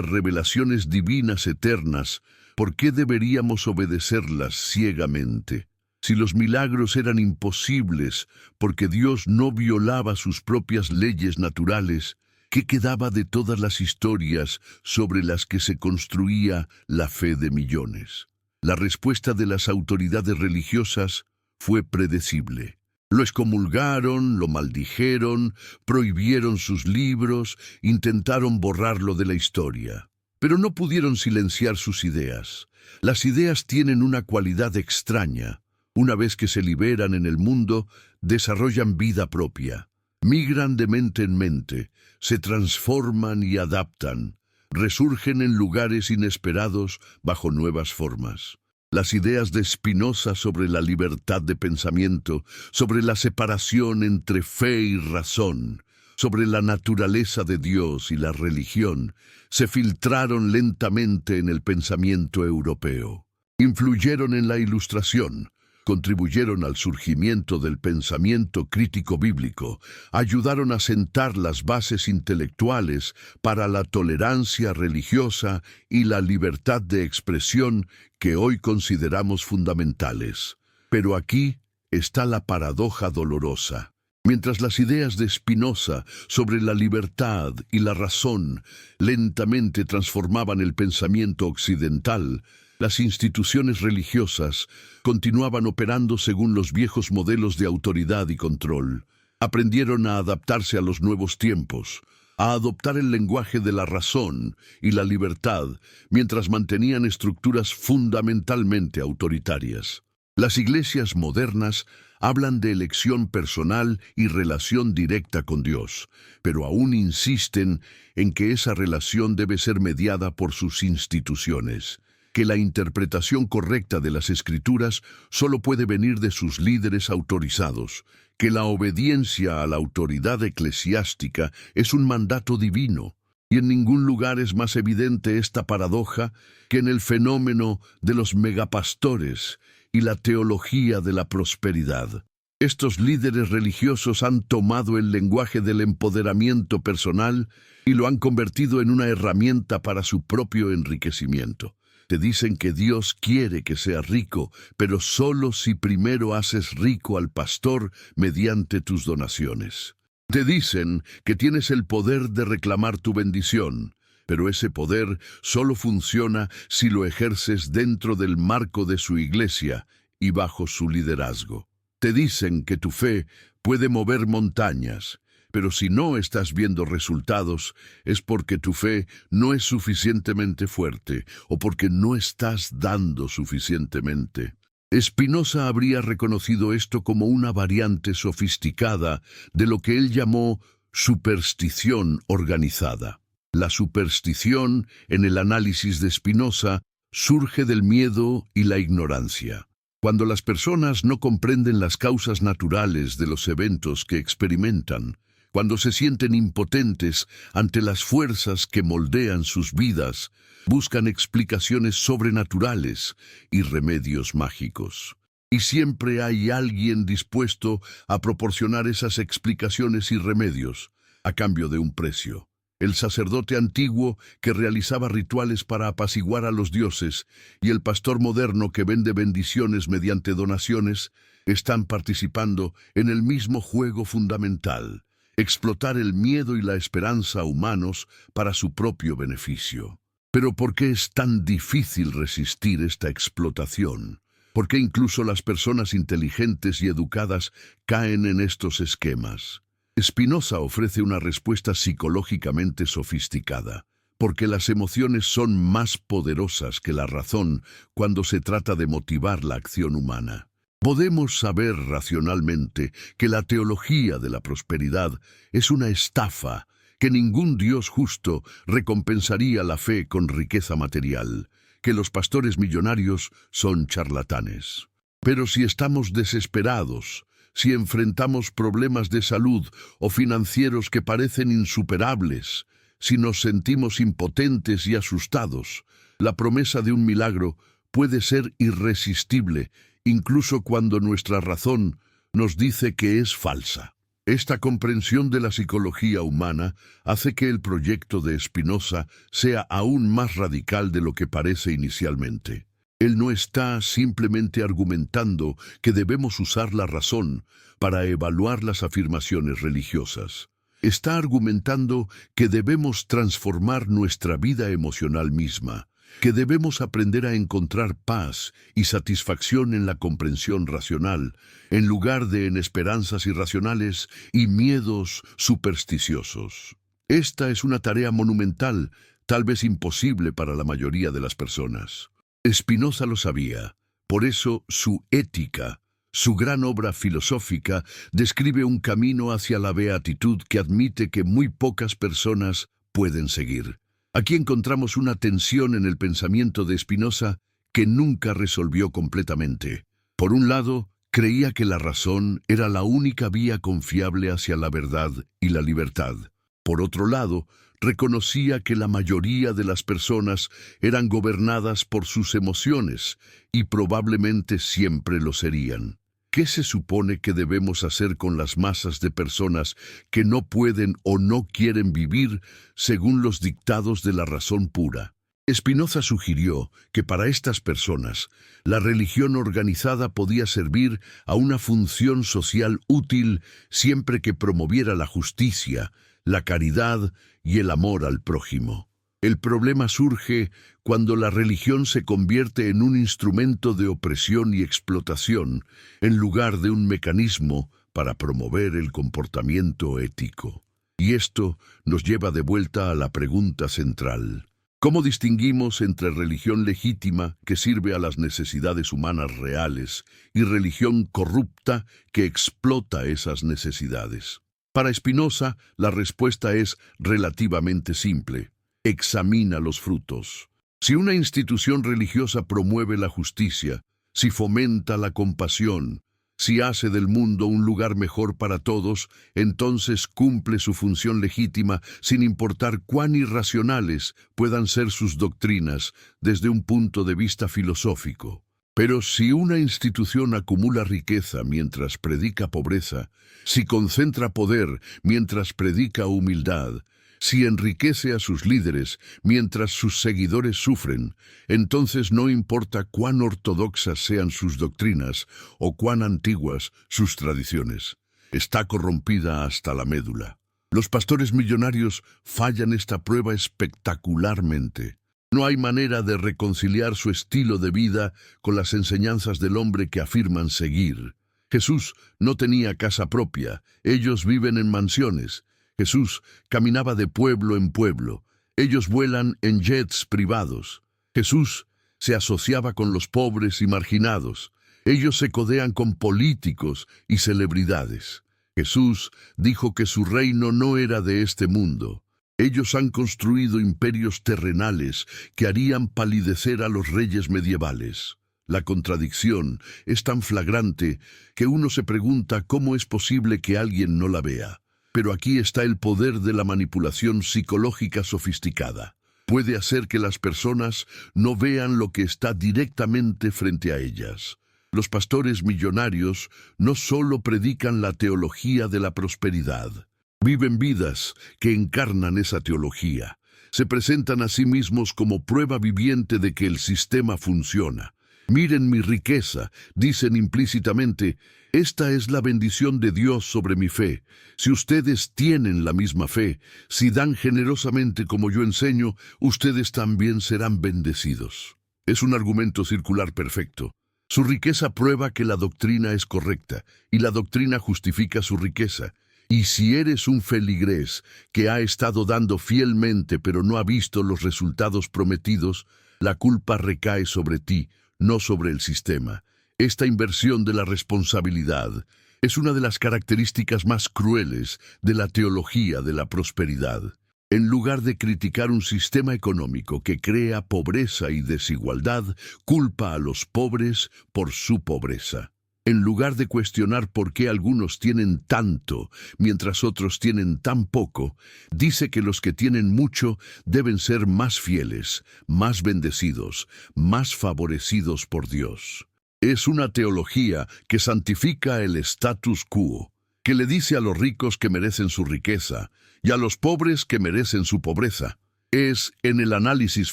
revelaciones divinas eternas, ¿por qué deberíamos obedecerlas ciegamente? Si los milagros eran imposibles porque Dios no violaba sus propias leyes naturales, ¿qué quedaba de todas las historias sobre las que se construía la fe de millones? La respuesta de las autoridades religiosas fue predecible. Lo excomulgaron, lo maldijeron, prohibieron sus libros, intentaron borrarlo de la historia. Pero no pudieron silenciar sus ideas. Las ideas tienen una cualidad extraña. Una vez que se liberan en el mundo, desarrollan vida propia. Migran de mente en mente, se transforman y adaptan. Resurgen en lugares inesperados bajo nuevas formas. Las ideas de Spinoza sobre la libertad de pensamiento, sobre la separación entre fe y razón, sobre la naturaleza de Dios y la religión, se filtraron lentamente en el pensamiento europeo. Influyeron en la Ilustración, contribuyeron al surgimiento del pensamiento crítico bíblico, ayudaron a sentar las bases intelectuales para la tolerancia religiosa y la libertad de expresión que hoy consideramos fundamentales. Pero aquí está la paradoja dolorosa. Mientras las ideas de Spinoza sobre la libertad y la razón lentamente transformaban el pensamiento occidental, las instituciones religiosas continuaban operando según los viejos modelos de autoridad y control. Aprendieron a adaptarse a los nuevos tiempos, a adoptar el lenguaje de la razón y la libertad, mientras mantenían estructuras fundamentalmente autoritarias. Las iglesias modernas hablan de elección personal y relación directa con Dios, pero aún insisten en que esa relación debe ser mediada por sus instituciones, que la interpretación correcta de las Escrituras solo puede venir de sus líderes autorizados, que la obediencia a la autoridad eclesiástica es un mandato divino. Y en ningún lugar es más evidente esta paradoja que en el fenómeno de los megapastores y la teología de la prosperidad. Estos líderes religiosos han tomado el lenguaje del empoderamiento personal y lo han convertido en una herramienta para su propio enriquecimiento. Te dicen que Dios quiere que seas rico, pero solo si primero haces rico al pastor mediante tus donaciones. Te dicen que tienes el poder de reclamar tu bendición, pero ese poder solo funciona si lo ejerces dentro del marco de su iglesia y bajo su liderazgo. Te dicen que tu fe puede mover montañas, pero si no estás viendo resultados, es porque tu fe no es suficientemente fuerte o porque no estás dando suficientemente. Spinoza habría reconocido esto como una variante sofisticada de lo que él llamó superstición organizada. La superstición, en el análisis de Spinoza, surge del miedo y la ignorancia. Cuando las personas no comprenden las causas naturales de los eventos que experimentan, cuando se sienten impotentes ante las fuerzas que moldean sus vidas, buscan explicaciones sobrenaturales y remedios mágicos. Y siempre hay alguien dispuesto a proporcionar esas explicaciones y remedios, a cambio de un precio. El sacerdote antiguo que realizaba rituales para apaciguar a los dioses y el pastor moderno que vende bendiciones mediante donaciones están participando en el mismo juego fundamental: explotar el miedo y la esperanza humanos para su propio beneficio. Pero ¿por qué es tan difícil resistir esta explotación? ¿Por qué incluso las personas inteligentes y educadas caen en estos esquemas? Spinoza ofrece una respuesta psicológicamente sofisticada, porque las emociones son más poderosas que la razón cuando se trata de motivar la acción humana. Podemos saber racionalmente que la teología de la prosperidad es una estafa, que ningún Dios justo recompensaría la fe con riqueza material, que los pastores millonarios son charlatanes. Pero si estamos desesperados, si enfrentamos problemas de salud o financieros que parecen insuperables, si nos sentimos impotentes y asustados, la promesa de un milagro puede ser irresistible, incluso cuando nuestra razón nos dice que es falsa. Esta comprensión de la psicología humana hace que el proyecto de Spinoza sea aún más radical de lo que parece inicialmente. Él no está simplemente argumentando que debemos usar la razón para evaluar las afirmaciones religiosas. Está argumentando que debemos transformar nuestra vida emocional misma, que debemos aprender a encontrar paz y satisfacción en la comprensión racional, en lugar de en esperanzas irracionales y miedos supersticiosos. Esta es una tarea monumental, tal vez imposible para la mayoría de las personas. Spinoza lo sabía, Por eso su Ética, su gran obra filosófica, describe un camino hacia la beatitud que admite que muy pocas personas pueden seguir. Aquí encontramos una tensión en el pensamiento de Spinoza que nunca resolvió completamente. Por un lado, creía que la razón era la única vía confiable hacia la verdad y la libertad. Por otro lado, reconocía que la mayoría de las personas eran gobernadas por sus emociones y probablemente siempre lo serían. ¿Qué se supone que debemos hacer con las masas de personas que no pueden o no quieren vivir según los dictados de la razón pura? Spinoza sugirió que para estas personas, la religión organizada podía servir a una función social útil siempre que promoviera la justicia, la caridad y el amor al prójimo. El problema surge cuando la religión se convierte en un instrumento de opresión y explotación, en lugar de un mecanismo para promover el comportamiento ético. Y esto nos lleva de vuelta a la pregunta central. ¿Cómo distinguimos entre religión legítima, que sirve a las necesidades humanas reales, y religión corrupta, que explota esas necesidades? Para Spinoza, la respuesta es relativamente simple. Examina los frutos. Si una institución religiosa promueve la justicia, si fomenta la compasión, si hace del mundo un lugar mejor para todos, entonces cumple su función legítima sin importar cuán irracionales puedan ser sus doctrinas desde un punto de vista filosófico. Pero si una institución acumula riqueza mientras predica pobreza, si concentra poder mientras predica humildad, si enriquece a sus líderes mientras sus seguidores sufren, entonces no importa cuán ortodoxas sean sus doctrinas o cuán antiguas sus tradiciones. Está corrompida hasta la médula. Los pastores millonarios fallan esta prueba espectacularmente. No hay manera de reconciliar su estilo de vida con las enseñanzas del hombre que afirman seguir. Jesús no tenía casa propia, ellos viven en mansiones. Jesús caminaba de pueblo en pueblo. Ellos vuelan en jets privados. Jesús se asociaba con los pobres y marginados. Ellos se codean con políticos y celebridades. Jesús dijo que su reino no era de este mundo. Ellos han construido imperios terrenales que harían palidecer a los reyes medievales. La contradicción es tan flagrante que uno se pregunta cómo es posible que alguien no la vea. Pero aquí está el poder de la manipulación psicológica sofisticada. Puede hacer que las personas no vean lo que está directamente frente a ellas. Los pastores millonarios no solo predican la teología de la prosperidad, viven vidas que encarnan esa teología. Se presentan a sí mismos como prueba viviente de que el sistema funciona. Miren mi riqueza, dicen implícitamente, esta es la bendición de Dios sobre mi fe. Si ustedes tienen la misma fe, si dan generosamente como yo enseño, ustedes también serán bendecidos. Es un argumento circular perfecto. Su riqueza prueba que la doctrina es correcta, y la doctrina justifica su riqueza. Y si eres un feligrés que ha estado dando fielmente pero no ha visto los resultados prometidos, la culpa recae sobre ti, no sobre el sistema. Esta inversión de la responsabilidad es una de las características más crueles de la teología de la prosperidad. En lugar de criticar un sistema económico que crea pobreza y desigualdad, culpa a los pobres por su pobreza. En lugar de cuestionar por qué algunos tienen tanto, mientras otros tienen tan poco, dice que los que tienen mucho deben ser más fieles, más bendecidos, más favorecidos por Dios. Es una teología que santifica el status quo, que le dice a los ricos que merecen su riqueza y a los pobres que merecen su pobreza. Es, en el análisis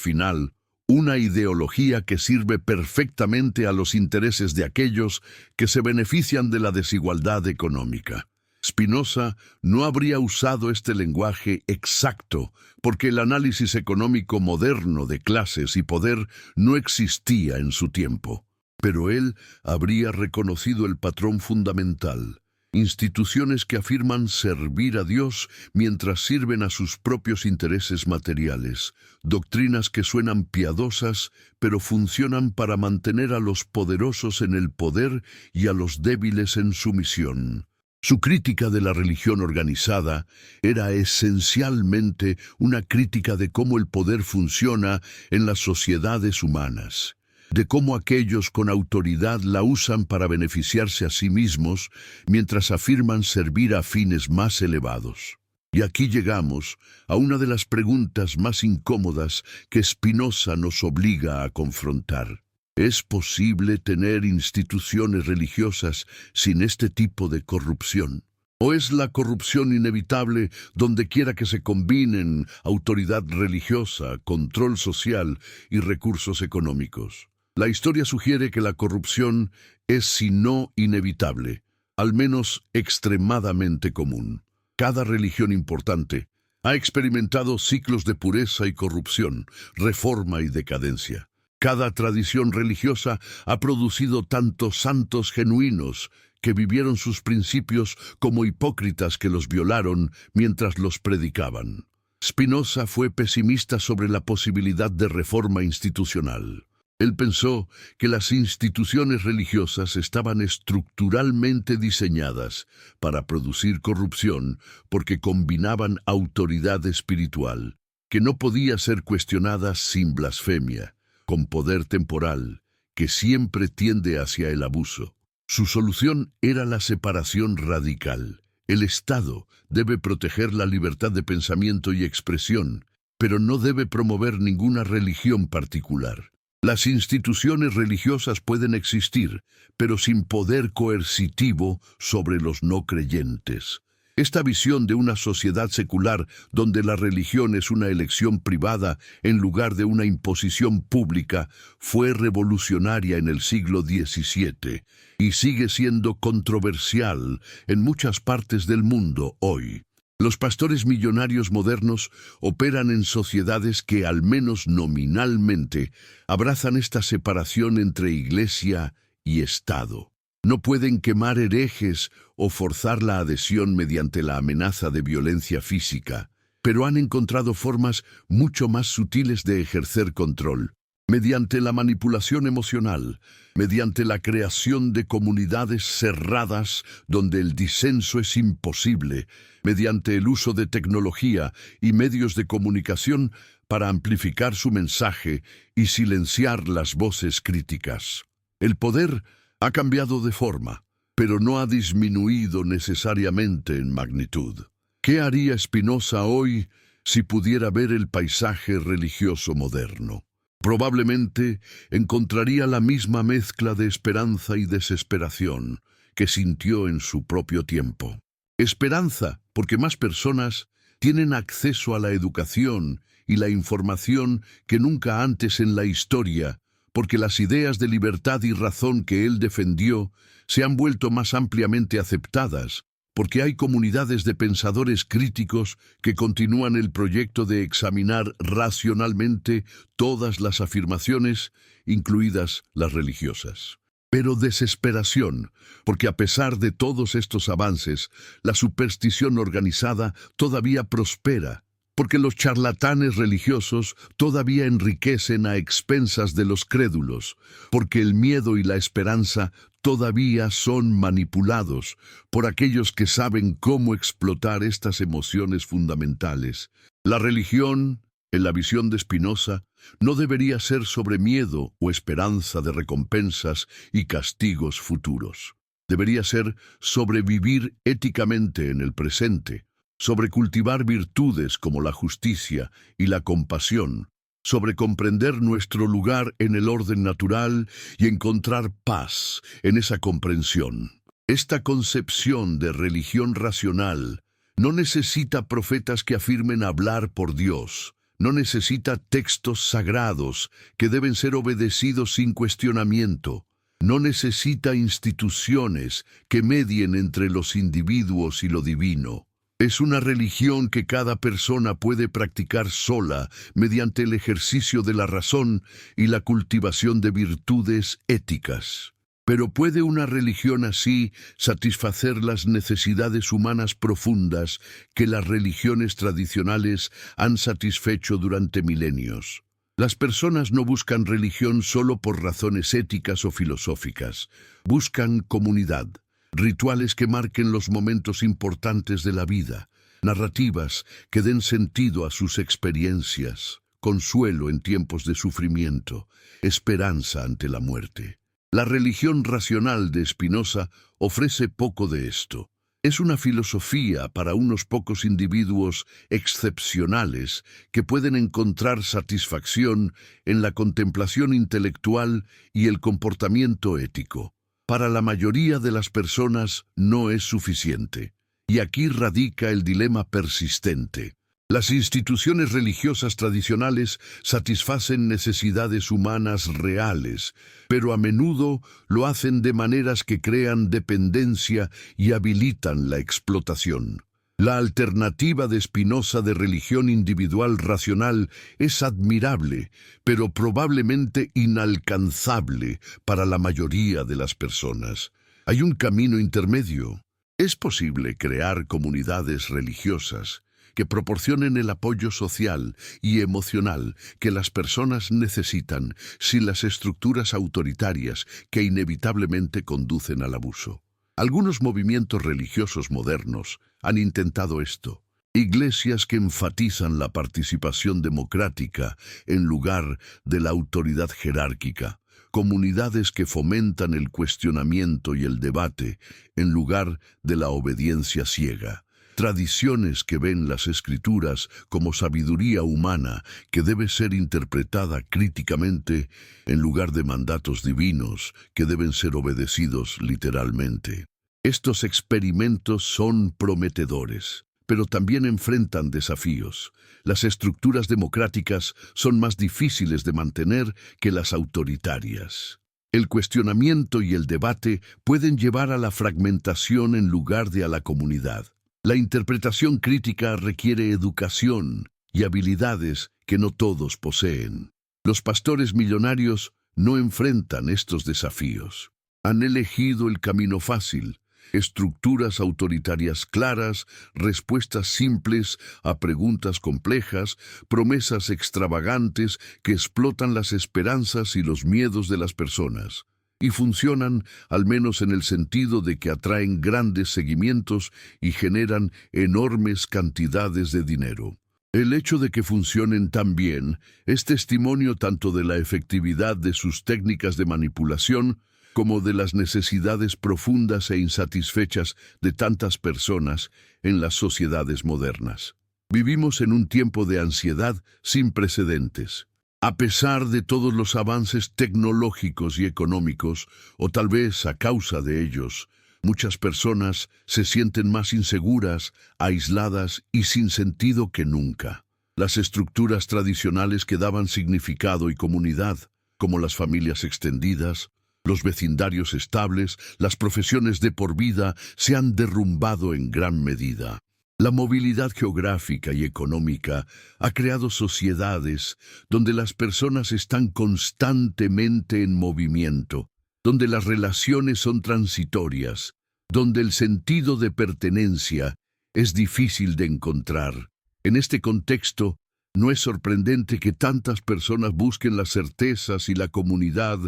final, una ideología que sirve perfectamente a los intereses de aquellos que se benefician de la desigualdad económica. Spinoza no habría usado este lenguaje exacto porque el análisis económico moderno de clases y poder no existía en su tiempo. Pero él habría reconocido el patrón fundamental. instituciones que afirman servir a Dios mientras sirven a sus propios intereses materiales, doctrinas que suenan piadosas, pero funcionan para mantener a los poderosos en el poder y a los débiles en sumisión. Su crítica de la religión organizada era esencialmente una crítica de cómo el poder funciona en las sociedades humanas, de cómo aquellos con autoridad la usan para beneficiarse a sí mismos, mientras afirman servir a fines más elevados. Y aquí llegamos a una de las preguntas más incómodas que Spinoza nos obliga a confrontar. ¿Es posible tener instituciones religiosas sin este tipo de corrupción? ¿O es la corrupción inevitable donde quiera que se combinen autoridad religiosa, control social y recursos económicos? La historia sugiere que la corrupción es, si no inevitable, al menos extremadamente común. Cada religión importante ha experimentado ciclos de pureza y corrupción, reforma y decadencia. Cada tradición religiosa ha producido tantos santos genuinos que vivieron sus principios como hipócritas que los violaron mientras los predicaban. Spinoza fue pesimista sobre la posibilidad de reforma institucional. Él pensó que las instituciones religiosas estaban estructuralmente diseñadas para producir corrupción porque combinaban autoridad espiritual, que no podía ser cuestionada sin blasfemia, con poder temporal, que siempre tiende hacia el abuso. Su solución era la separación radical. El Estado debe proteger la libertad de pensamiento y expresión, pero no debe promover ninguna religión particular. Las instituciones religiosas pueden existir, pero sin poder coercitivo sobre los no creyentes. Esta visión de una sociedad secular donde la religión es una elección privada en lugar de una imposición pública fue revolucionaria en el siglo XVII y sigue siendo controversial en muchas partes del mundo hoy. Los pastores millonarios modernos operan en sociedades que, al menos nominalmente, abrazan esta separación entre Iglesia y Estado. No pueden quemar herejes o forzar la adhesión mediante la amenaza de violencia física, pero han encontrado formas mucho más sutiles de ejercer control, mediante la manipulación emocional, mediante la creación de comunidades cerradas donde el disenso es imposible, mediante el uso de tecnología y medios de comunicación para amplificar su mensaje y silenciar las voces críticas. El poder ha cambiado de forma, pero no ha disminuido necesariamente en magnitud. ¿Qué haría Spinoza hoy si pudiera ver el paisaje religioso moderno? Probablemente encontraría la misma mezcla de esperanza y desesperación que sintió en su propio tiempo. Esperanza, porque más personas tienen acceso a la educación y la información que nunca antes en la historia, porque las ideas de libertad y razón que él defendió se han vuelto más ampliamente aceptadas, porque hay comunidades de pensadores críticos que continúan el proyecto de examinar racionalmente todas las afirmaciones, incluidas las religiosas. Pero desesperación, porque a pesar de todos estos avances, la superstición organizada todavía prospera, porque los charlatanes religiosos todavía enriquecen a expensas de los crédulos, porque el miedo y la esperanza todavía son manipulados por aquellos que saben cómo explotar estas emociones fundamentales. La religión, en la visión de Spinoza, no debería ser sobre miedo o esperanza de recompensas y castigos futuros. Debería ser sobre vivir éticamente en el presente, sobre cultivar virtudes como la justicia y la compasión, sobre comprender nuestro lugar en el orden natural y encontrar paz en esa comprensión. Esta concepción de religión racional no necesita profetas que afirmen hablar por Dios, no necesita textos sagrados que deben ser obedecidos sin cuestionamiento, no necesita instituciones que medien entre los individuos y lo divino. Es una religión que cada persona puede practicar sola mediante el ejercicio de la razón y la cultivación de virtudes éticas. Pero ¿puede una religión así satisfacer las necesidades humanas profundas que las religiones tradicionales han satisfecho durante milenios? Las personas no buscan religión solo por razones éticas o filosóficas. Buscan comunidad, rituales que marquen los momentos importantes de la vida, narrativas que den sentido a sus experiencias, consuelo en tiempos de sufrimiento, esperanza ante la muerte. La religión racional de Spinoza ofrece poco de esto. Es una filosofía para unos pocos individuos excepcionales que pueden encontrar satisfacción en la contemplación intelectual y el comportamiento ético. Para la mayoría de las personas no es suficiente. Y aquí radica el dilema persistente. Las instituciones religiosas tradicionales satisfacen necesidades humanas reales, pero a menudo lo hacen de maneras que crean dependencia y habilitan la explotación. La alternativa de Spinoza de religión individual racional es admirable, pero probablemente inalcanzable para la mayoría de las personas. Hay un camino intermedio. Es posible crear comunidades religiosas que proporcionen el apoyo social y emocional que las personas necesitan sin las estructuras autoritarias que inevitablemente conducen al abuso. Algunos movimientos religiosos modernos han intentado esto. Iglesias que enfatizan la participación democrática en lugar de la autoridad jerárquica. Comunidades que fomentan el cuestionamiento y el debate en lugar de la obediencia ciega. Tradiciones que ven las Escrituras como sabiduría humana que debe ser interpretada críticamente en lugar de mandatos divinos que deben ser obedecidos literalmente. Estos experimentos son prometedores, pero también enfrentan desafíos. Las estructuras democráticas son más difíciles de mantener que las autoritarias. El cuestionamiento y el debate pueden llevar a la fragmentación en lugar de a la comunidad. La interpretación crítica requiere educación y habilidades que no todos poseen. Los pastores millonarios no enfrentan estos desafíos. Han elegido el camino fácil, estructuras autoritarias claras, respuestas simples a preguntas complejas, promesas extravagantes que explotan las esperanzas y los miedos de las personas. Y funcionan, al menos en el sentido de que atraen grandes seguimientos y generan enormes cantidades de dinero. El hecho de que funcionen tan bien es testimonio tanto de la efectividad de sus técnicas de manipulación como de las necesidades profundas e insatisfechas de tantas personas en las sociedades modernas. Vivimos en un tiempo de ansiedad sin precedentes. A pesar de todos los avances tecnológicos y económicos, o tal vez a causa de ellos, muchas personas se sienten más inseguras, aisladas y sin sentido que nunca. Las estructuras tradicionales que daban significado y comunidad, como las familias extendidas, los vecindarios estables, las profesiones de por vida, se han derrumbado en gran medida. La movilidad geográfica y económica ha creado sociedades donde las personas están constantemente en movimiento, donde las relaciones son transitorias, donde el sentido de pertenencia es difícil de encontrar. En este contexto, no es sorprendente que tantas personas busquen las certezas y la comunidad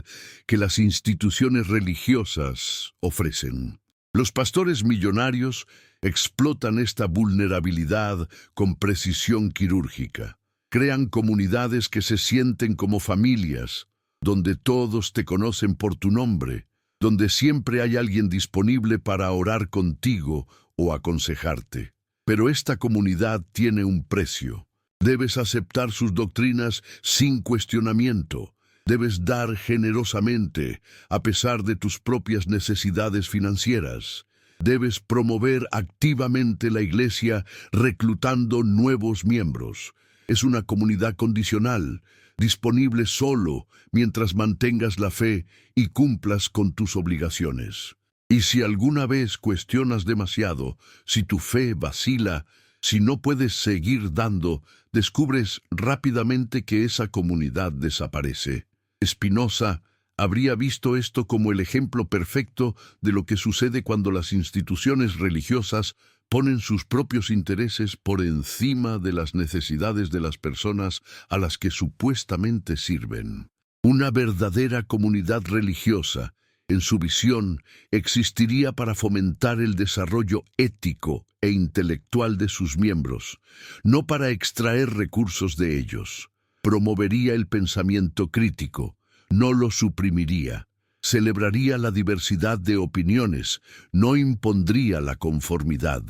que las instituciones religiosas ofrecen. Los pastores millonarios explotan esta vulnerabilidad con precisión quirúrgica. Crean comunidades que se sienten como familias, donde todos te conocen por tu nombre, donde siempre hay alguien disponible para orar contigo o aconsejarte. Pero esta comunidad tiene un precio. Debes aceptar sus doctrinas sin cuestionamiento. Debes dar generosamente, a pesar de tus propias necesidades financieras. Debes promover activamente la iglesia reclutando nuevos miembros. Es una comunidad condicional, disponible solo mientras mantengas la fe y cumplas con tus obligaciones. Y si alguna vez cuestionas demasiado, si tu fe vacila, si no puedes seguir dando, descubres rápidamente que esa comunidad desaparece. Spinoza habría visto esto como el ejemplo perfecto de lo que sucede cuando las instituciones religiosas ponen sus propios intereses por encima de las necesidades de las personas a las que supuestamente sirven. Una verdadera comunidad religiosa, en su visión, existiría para fomentar el desarrollo ético e intelectual de sus miembros, no para extraer recursos de ellos. Promovería el pensamiento crítico, no lo suprimiría. Celebraría la diversidad de opiniones, no impondría la conformidad.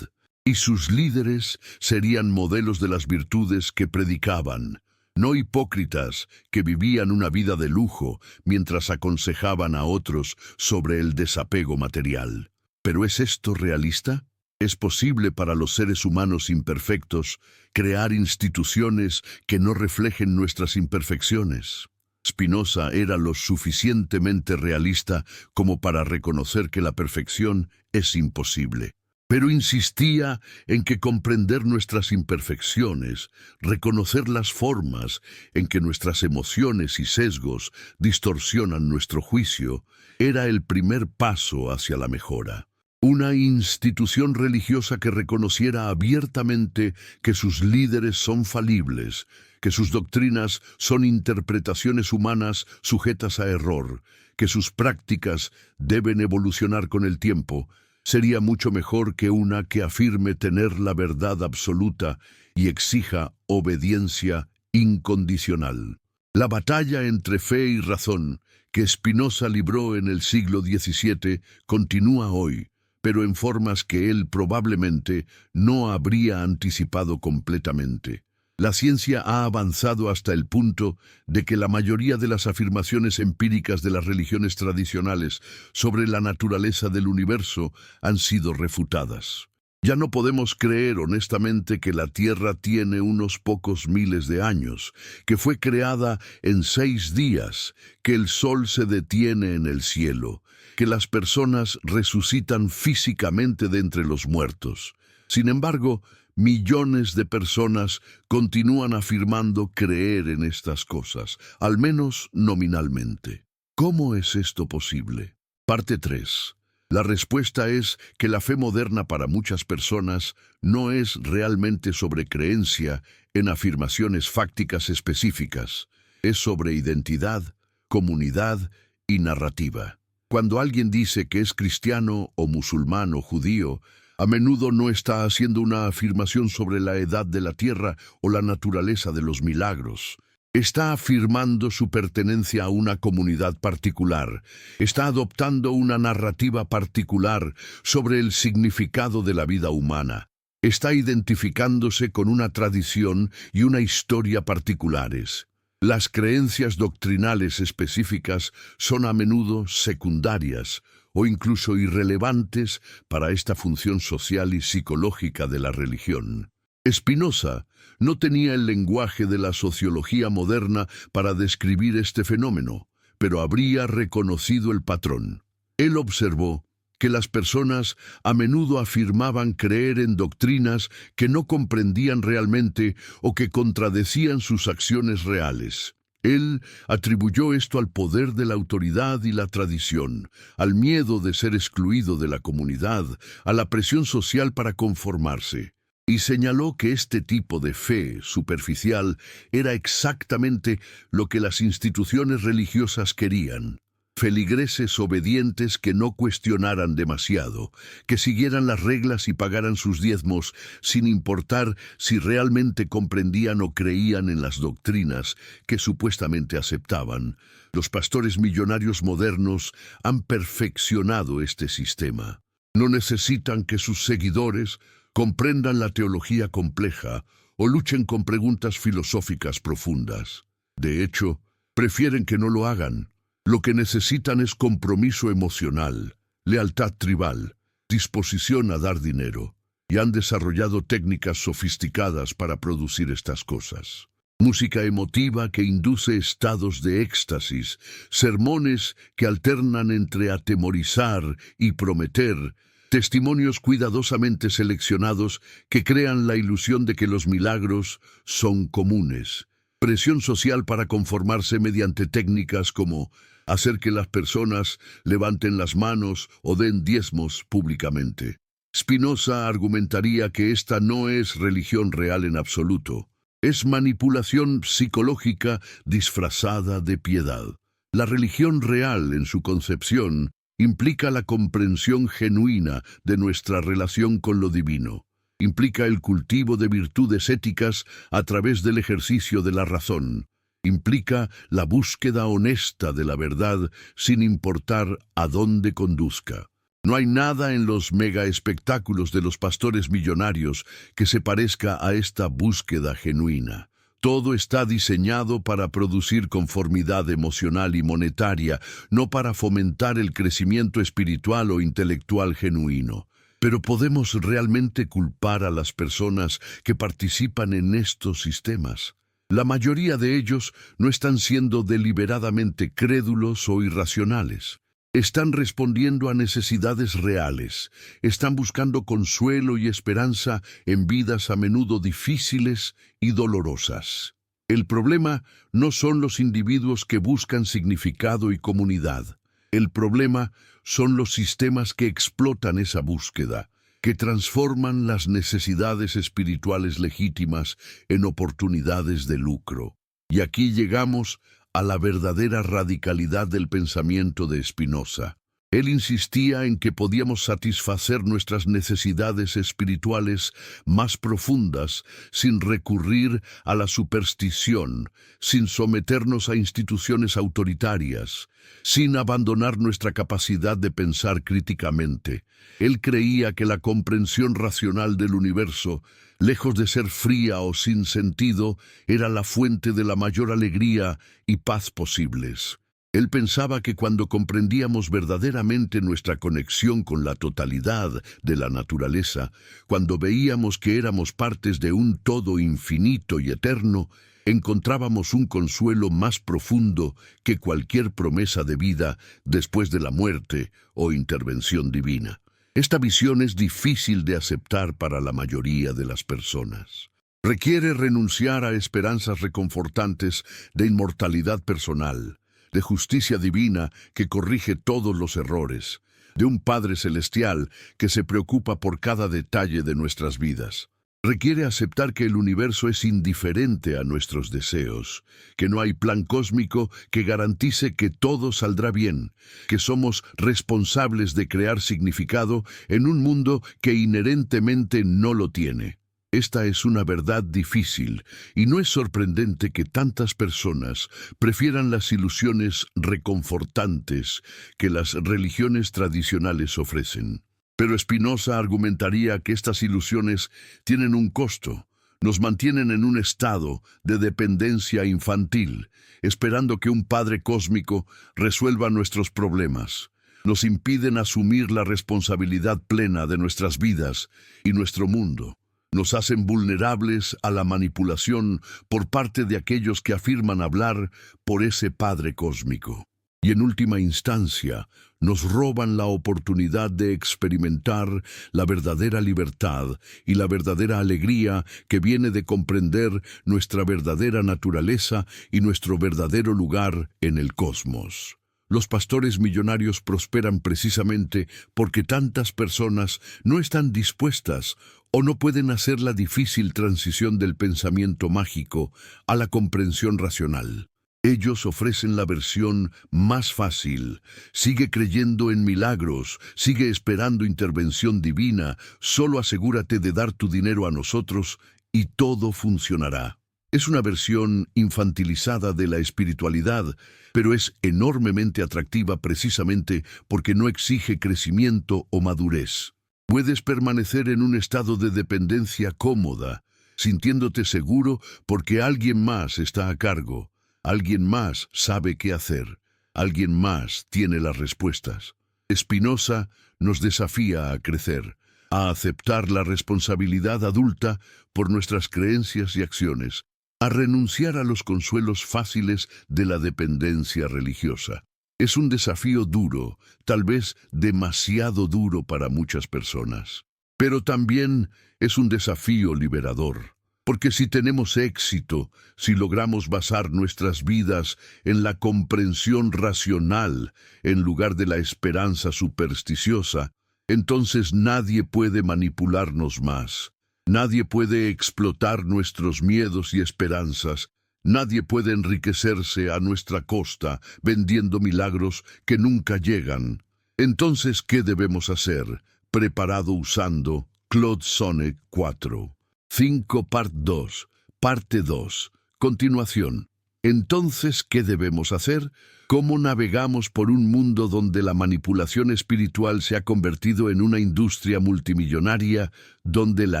Y sus líderes serían modelos de las virtudes que predicaban, no hipócritas que vivían una vida de lujo mientras aconsejaban a otros sobre el desapego material. ¿Pero es esto realista? ¿Es posible para los seres humanos imperfectos crear instituciones que no reflejen nuestras imperfecciones? Spinoza era lo suficientemente realista como para reconocer que la perfección es imposible. Pero insistía en que comprender nuestras imperfecciones, reconocer las formas en que nuestras emociones y sesgos distorsionan nuestro juicio, era el primer paso hacia la mejora. Una institución religiosa que reconociera abiertamente que sus líderes son falibles, que sus doctrinas son interpretaciones humanas sujetas a error, que sus prácticas deben evolucionar con el tiempo, sería mucho mejor que una que afirme tener la verdad absoluta y exija obediencia incondicional. La batalla entre fe y razón que Spinoza libró en el siglo XVII continúa hoy, pero en formas que él probablemente no habría anticipado completamente. La ciencia ha avanzado hasta el punto de que la mayoría de las afirmaciones empíricas de las religiones tradicionales sobre la naturaleza del universo han sido refutadas. Ya no podemos creer honestamente que la Tierra tiene unos pocos miles de años, que fue creada en 6 días, que el Sol se detiene en el cielo, que las personas resucitan físicamente de entre los muertos. Sin embargo, millones de personas continúan afirmando creer en estas cosas, al menos nominalmente. ¿Cómo es esto posible? Parte 3. La respuesta es que la fe moderna para muchas personas no es realmente sobre creencia en afirmaciones fácticas específicas, es sobre identidad, comunidad y narrativa. Cuando alguien dice que es cristiano o musulmán o judío, a menudo no está haciendo una afirmación sobre la edad de la tierra o la naturaleza de los milagros. Está afirmando su pertenencia a una comunidad particular. Está adoptando una narrativa particular sobre el significado de la vida humana. Está identificándose con una tradición y una historia particulares. Las creencias doctrinales específicas son a menudo secundarias o incluso irrelevantes para esta función social y psicológica de la religión. Spinoza no tenía el lenguaje de la sociología moderna para describir este fenómeno, pero habría reconocido el patrón. Él observó que las personas a menudo afirmaban creer en doctrinas que no comprendían realmente o que contradecían sus acciones reales. Él atribuyó esto al poder de la autoridad y la tradición, al miedo de ser excluido de la comunidad, a la presión social para conformarse. Y señaló que este tipo de fe superficial era exactamente lo que las instituciones religiosas querían. Feligreses obedientes que no cuestionaran demasiado, que siguieran las reglas y pagaran sus diezmos sin importar si realmente comprendían o creían en las doctrinas que supuestamente aceptaban. Los pastores millonarios modernos han perfeccionado este sistema. No necesitan que sus seguidores comprendan la teología compleja o luchen con preguntas filosóficas profundas. De hecho, prefieren que no lo hagan. Lo que necesitan es compromiso emocional, lealtad tribal, disposición a dar dinero, y han desarrollado técnicas sofisticadas para producir estas cosas. Música emotiva que induce estados de éxtasis, sermones que alternan entre atemorizar y prometer, testimonios cuidadosamente seleccionados que crean la ilusión de que los milagros son comunes. Presión social para conformarse mediante técnicas como hacer que las personas levanten las manos o den diezmos públicamente. Spinoza argumentaría que esta no es religión real en absoluto. Es manipulación psicológica disfrazada de piedad. La religión real, en su concepción, implica la comprensión genuina de nuestra relación con lo divino. Implica el cultivo de virtudes éticas a través del ejercicio de la razón. Implica la búsqueda honesta de la verdad sin importar a dónde conduzca. No hay nada en los mega espectáculos de los pastores millonarios que se parezca a esta búsqueda genuina. Todo está diseñado para producir conformidad emocional y monetaria, no para fomentar el crecimiento espiritual o intelectual genuino. Pero ¿podemos realmente culpar a las personas que participan en estos sistemas? La mayoría de ellos no están siendo deliberadamente crédulos o irracionales. Están respondiendo a necesidades reales, están buscando consuelo y esperanza en vidas a menudo difíciles y dolorosas. El problema no son los individuos que buscan significado y comunidad. El problema son los sistemas que explotan esa búsqueda, que transforman las necesidades espirituales legítimas en oportunidades de lucro. Y aquí llegamos a la verdadera radicalidad del pensamiento de Spinoza. Él insistía en que podíamos satisfacer nuestras necesidades espirituales más profundas sin recurrir a la superstición, sin someternos a instituciones autoritarias, sin abandonar nuestra capacidad de pensar críticamente. Él creía que la comprensión racional del universo, lejos de ser fría o sin sentido, era la fuente de la mayor alegría y paz posibles. Él pensaba que cuando comprendíamos verdaderamente nuestra conexión con la totalidad de la naturaleza, cuando veíamos que éramos partes de un todo infinito y eterno, encontrábamos un consuelo más profundo que cualquier promesa de vida después de la muerte o intervención divina. Esta visión es difícil de aceptar para la mayoría de las personas. Requiere renunciar a esperanzas reconfortantes de inmortalidad personal, de justicia divina que corrige todos los errores, de un Padre Celestial que se preocupa por cada detalle de nuestras vidas. Requiere aceptar que el universo es indiferente a nuestros deseos, que no hay plan cósmico que garantice que todo saldrá bien, que somos responsables de crear significado en un mundo que inherentemente no lo tiene. Esta es una verdad difícil, y no es sorprendente que tantas personas prefieran las ilusiones reconfortantes que las religiones tradicionales ofrecen. Pero Spinoza argumentaría que estas ilusiones tienen un costo. Nos mantienen en un estado de dependencia infantil, esperando que un Padre cósmico resuelva nuestros problemas. Nos impiden asumir la responsabilidad plena de nuestras vidas y nuestro mundo. Nos hacen vulnerables a la manipulación por parte de aquellos que afirman hablar por ese Padre cósmico. Y en última instancia, nos roban la oportunidad de experimentar la verdadera libertad y la verdadera alegría que viene de comprender nuestra verdadera naturaleza y nuestro verdadero lugar en el cosmos. Los pastores millonarios prosperan precisamente porque tantas personas no están dispuestas o no pueden hacer la difícil transición del pensamiento mágico a la comprensión racional. Ellos ofrecen la versión más fácil. Sigue creyendo en milagros, sigue esperando intervención divina, solo asegúrate de dar tu dinero a nosotros y todo funcionará. Es una versión infantilizada de la espiritualidad, pero es enormemente atractiva precisamente porque no exige crecimiento o madurez. Puedes permanecer en un estado de dependencia cómoda, sintiéndote seguro porque alguien más está a cargo. Alguien más sabe qué hacer. Alguien más tiene las respuestas. Spinoza nos desafía a crecer, a aceptar la responsabilidad adulta por nuestras creencias y acciones, a renunciar a los consuelos fáciles de la dependencia religiosa. Es un desafío duro, tal vez demasiado duro para muchas personas, pero también es un desafío liberador. Porque si tenemos éxito, si logramos basar nuestras vidas en la comprensión racional en lugar de la esperanza supersticiosa, entonces nadie puede manipularnos más. Nadie puede explotar nuestros miedos y esperanzas. Nadie puede enriquecerse a nuestra costa vendiendo milagros que nunca llegan. Entonces, ¿qué debemos hacer? Preparado usando Claude Sonnet 4. 5 Part 2. Parte 2. Continuación. Entonces, ¿qué debemos hacer? ¿Cómo navegamos por un mundo donde la manipulación espiritual se ha convertido en una industria multimillonaria, donde la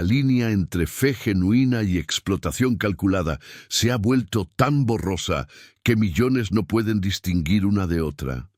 línea entre fe genuina y explotación calculada se ha vuelto tan borrosa que millones no pueden distinguir una de otra?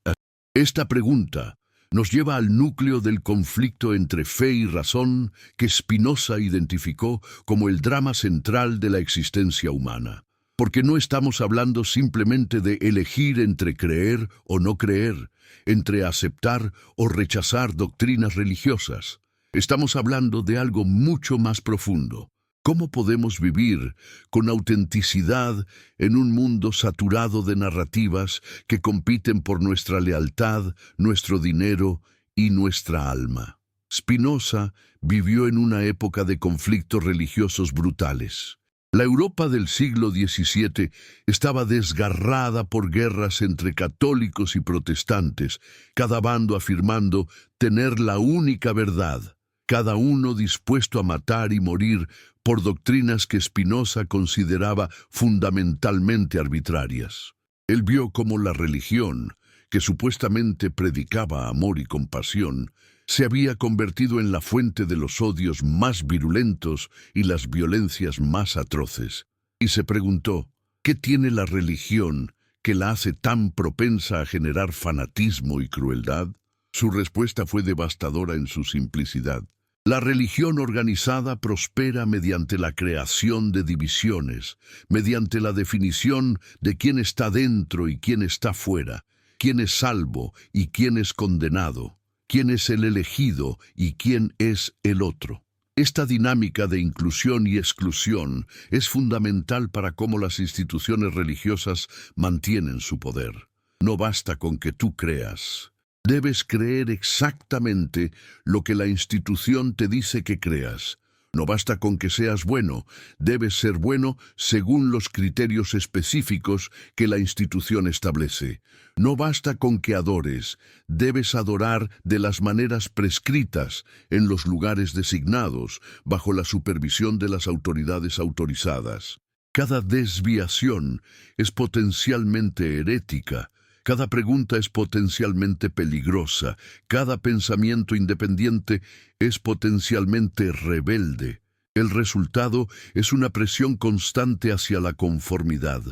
Esta pregunta nos lleva al núcleo del conflicto entre fe y razón que Spinoza identificó como el drama central de la existencia humana. Porque no estamos hablando simplemente de elegir entre creer o no creer, entre aceptar o rechazar doctrinas religiosas. Estamos hablando de algo mucho más profundo. ¿Cómo podemos vivir con autenticidad en un mundo saturado de narrativas que compiten por nuestra lealtad, nuestro dinero y nuestra alma? Spinoza vivió en una época de conflictos religiosos brutales. La Europa del siglo XVII estaba desgarrada por guerras entre católicos y protestantes, cada bando afirmando tener la única verdad, cada uno dispuesto a matar y morir por doctrinas que Spinoza consideraba fundamentalmente arbitrarias. Él vio cómo la religión, que supuestamente predicaba amor y compasión, se había convertido en la fuente de los odios más virulentos y las violencias más atroces. Y se preguntó, ¿qué tiene la religión que la hace tan propensa a generar fanatismo y crueldad? Su respuesta fue devastadora en su simplicidad. La religión organizada prospera mediante la creación de divisiones, mediante la definición de quién está dentro y quién está fuera, quién es salvo y quién es condenado, quién es el elegido y quién es el otro. Esta dinámica de inclusión y exclusión es fundamental para cómo las instituciones religiosas mantienen su poder. No basta con que tú creas. Debes creer exactamente lo que la institución te dice que creas. No basta con que seas bueno, debes ser bueno según los criterios específicos que la institución establece. No basta con que adores, debes adorar de las maneras prescritas en los lugares designados, bajo la supervisión de las autoridades autorizadas. Cada desviación es potencialmente herética. Cada pregunta es potencialmente peligrosa, cada pensamiento independiente es potencialmente rebelde. El resultado es una presión constante hacia la conformidad,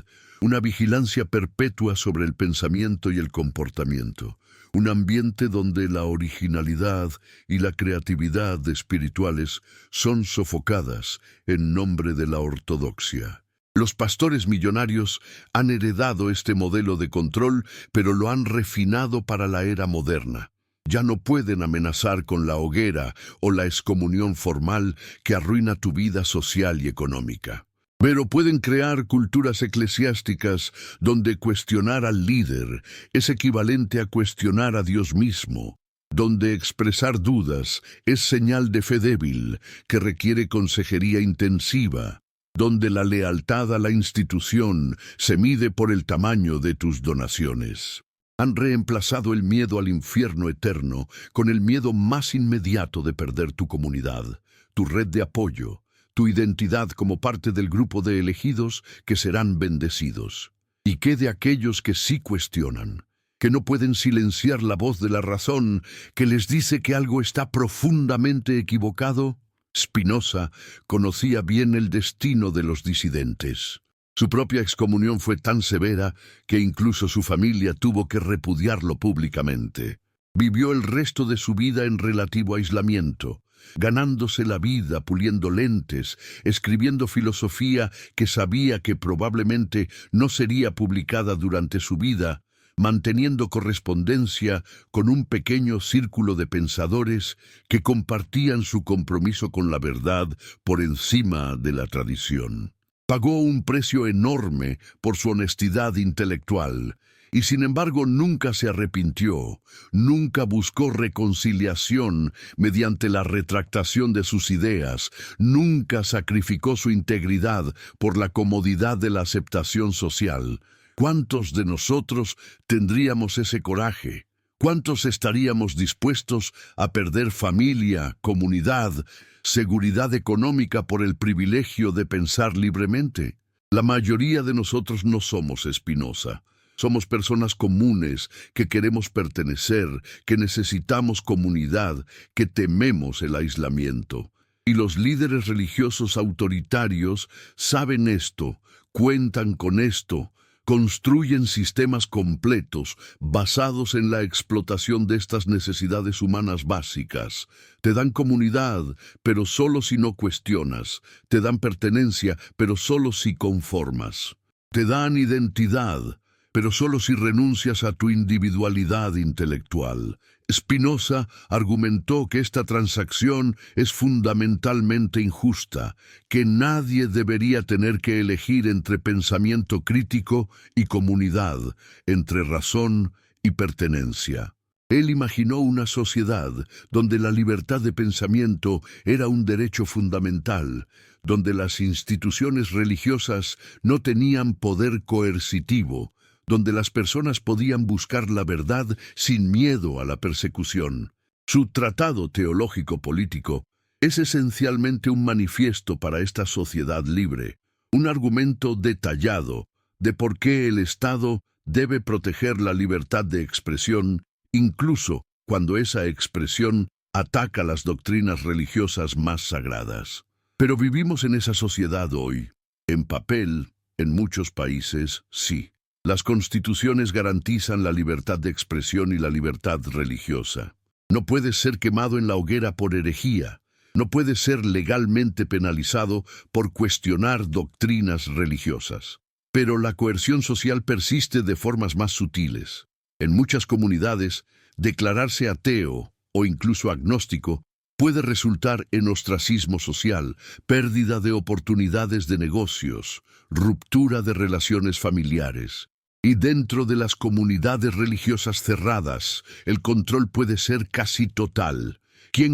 una vigilancia perpetua sobre el pensamiento y el comportamiento, un ambiente donde la originalidad y la creatividad espirituales son sofocadas en nombre de la ortodoxia. Los pastores millonarios han heredado este modelo de control, pero lo han refinado para la era moderna. Ya no pueden amenazar con la hoguera o la excomunión formal que arruina tu vida social y económica. Pero pueden crear culturas eclesiásticas donde cuestionar al líder es equivalente a cuestionar a Dios mismo, donde expresar dudas es señal de fe débil que requiere consejería intensiva, donde la lealtad a la institución se mide por el tamaño de tus donaciones. Han reemplazado el miedo al infierno eterno con el miedo más inmediato de perder tu comunidad, tu red de apoyo, tu identidad como parte del grupo de elegidos que serán bendecidos. ¿Y qué de aquellos que sí cuestionan, que no pueden silenciar la voz de la razón que les dice que algo está profundamente equivocado? Spinoza conocía bien el destino de los disidentes. Su propia excomunión fue tan severa que incluso su familia tuvo que repudiarlo públicamente. Vivió el resto de su vida en relativo aislamiento, ganándose la vida puliendo lentes, escribiendo filosofía que sabía que probablemente no sería publicada durante su vida, manteniendo correspondencia con un pequeño círculo de pensadores que compartían su compromiso con la verdad por encima de la tradición. Pagó un precio enorme por su honestidad intelectual, y sin embargo nunca se arrepintió, nunca buscó reconciliación mediante la retractación de sus ideas, nunca sacrificó su integridad por la comodidad de la aceptación social. ¿Cuántos de nosotros tendríamos ese coraje? ¿Cuántos estaríamos dispuestos a perder familia, comunidad, seguridad económica por el privilegio de pensar libremente? La mayoría de nosotros no somos Spinoza. Somos personas comunes que queremos pertenecer, que necesitamos comunidad, que tememos el aislamiento. Y los líderes religiosos autoritarios saben esto, cuentan con esto, construyen sistemas completos basados en la explotación de estas necesidades humanas básicas. Te dan comunidad, pero solo si no cuestionas. Te dan pertenencia, pero solo si conformas. Te dan identidad, pero solo si renuncias a tu individualidad intelectual. Spinoza argumentó que esta transacción es fundamentalmente injusta, que nadie debería tener que elegir entre pensamiento crítico y comunidad, entre razón y pertenencia. Él imaginó una sociedad donde la libertad de pensamiento era un derecho fundamental, donde las instituciones religiosas no tenían poder coercitivo, donde las personas podían buscar la verdad sin miedo a la persecución. Su tratado teológico-político es esencialmente un manifiesto para esta sociedad libre, un argumento detallado de por qué el Estado debe proteger la libertad de expresión, incluso cuando esa expresión ataca las doctrinas religiosas más sagradas. Pero vivimos en esa sociedad hoy. En papel, en muchos países, sí. Las constituciones garantizan la libertad de expresión y la libertad religiosa. No puedes ser quemado en la hoguera por herejía. No puedes ser legalmente penalizado por cuestionar doctrinas religiosas. Pero la coerción social persiste de formas más sutiles. En muchas comunidades, declararse ateo o incluso agnóstico puede resultar en ostracismo social, pérdida de oportunidades de negocios, ruptura de relaciones familiares. Y dentro de las comunidades religiosas cerradas, el control puede ser casi total.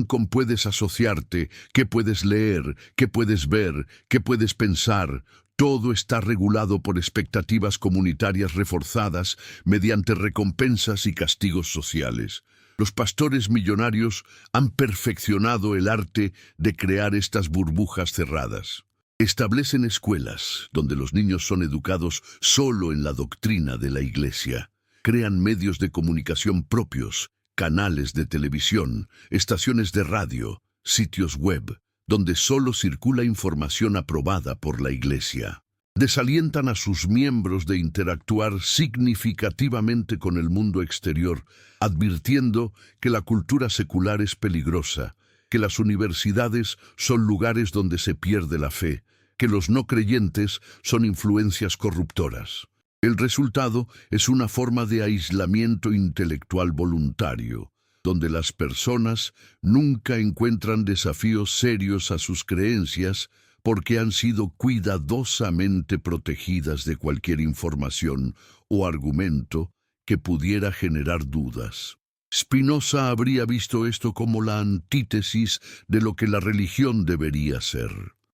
¿Con puedes asociarte? ¿Qué puedes leer? ¿Qué puedes ver? ¿Qué puedes pensar? Todo está regulado por expectativas comunitarias reforzadas mediante recompensas y castigos sociales. Los pastores millonarios han perfeccionado el arte de crear estas burbujas cerradas. Establecen escuelas donde los niños son educados solo en la doctrina de la Iglesia. Crean medios de comunicación propios, canales de televisión, estaciones de radio, sitios web, donde solo circula información aprobada por la Iglesia. Desalientan a sus miembros de interactuar significativamente con el mundo exterior, advirtiendo que la cultura secular es peligrosa, que las universidades son lugares donde se pierde la fe, que los no creyentes son influencias corruptoras. El resultado es una forma de aislamiento intelectual voluntario, donde las personas nunca encuentran desafíos serios a sus creencias porque han sido cuidadosamente protegidas de cualquier información o argumento que pudiera generar dudas. Spinoza habría visto esto como la antítesis de lo que la religión debería ser.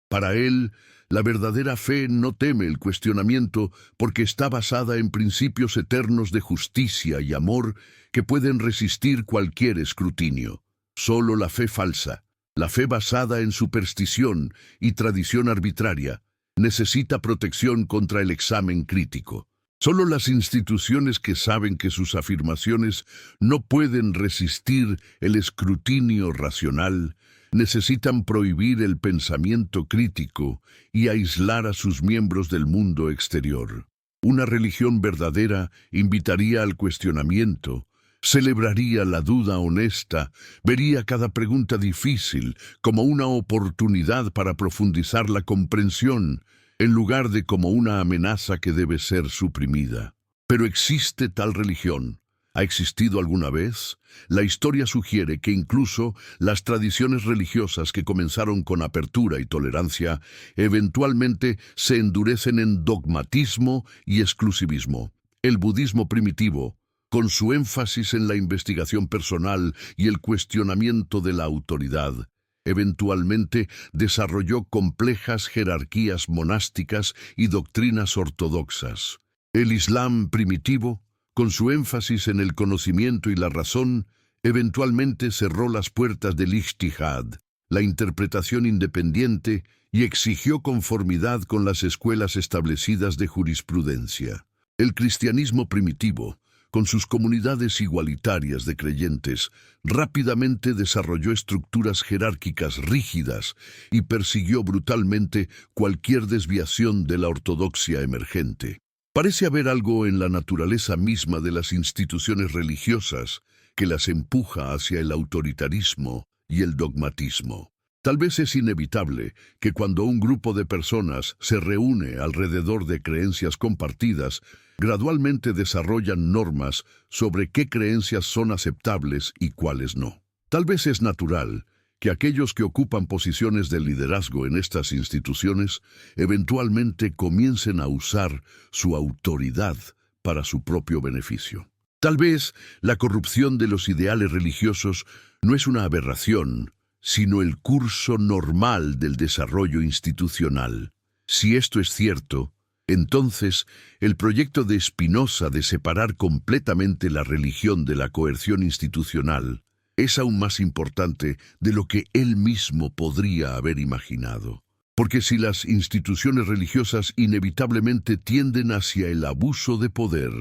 Para él, la verdadera fe no teme el cuestionamiento porque está basada en principios eternos de justicia y amor que pueden resistir cualquier escrutinio. Solo la fe falsa, la fe basada en superstición y tradición arbitraria, necesita protección contra el examen crítico. Solo las instituciones que saben que sus afirmaciones no pueden resistir el escrutinio racional necesitan prohibir el pensamiento crítico y aislar a sus miembros del mundo exterior. Una religión verdadera invitaría al cuestionamiento, celebraría la duda honesta, vería cada pregunta difícil como una oportunidad para profundizar la comprensión, en lugar de como una amenaza que debe ser suprimida. Pero ¿existe tal religión? ¿Ha existido alguna vez? La historia sugiere que incluso las tradiciones religiosas que comenzaron con apertura y tolerancia eventualmente se endurecen en dogmatismo y exclusivismo. El budismo primitivo, con su énfasis en la investigación personal y el cuestionamiento de la autoridad, eventualmente desarrolló complejas jerarquías monásticas y doctrinas ortodoxas. El Islam primitivo, con su énfasis en el conocimiento y la razón, eventualmente cerró las puertas del ijtihad, la interpretación independiente, y exigió conformidad con las escuelas establecidas de jurisprudencia. El cristianismo primitivo, con sus comunidades igualitarias de creyentes, rápidamente desarrolló estructuras jerárquicas rígidas y persiguió brutalmente cualquier desviación de la ortodoxia emergente. Parece haber algo en la naturaleza misma de las instituciones religiosas que las empuja hacia el autoritarismo y el dogmatismo. Tal vez es inevitable que cuando un grupo de personas se reúne alrededor de creencias compartidas, gradualmente desarrollan normas sobre qué creencias son aceptables y cuáles no. Tal vez es natural que aquellos que ocupan posiciones de liderazgo en estas instituciones eventualmente comiencen a usar su autoridad para su propio beneficio. Tal vez la corrupción de los ideales religiosos no es una aberración, sino el curso normal del desarrollo institucional. Si esto es cierto, entonces el proyecto de Spinoza de separar completamente la religión de la coerción institucional es aún más importante de lo que él mismo podría haber imaginado. Porque si las instituciones religiosas inevitablemente tienden hacia el abuso de poder,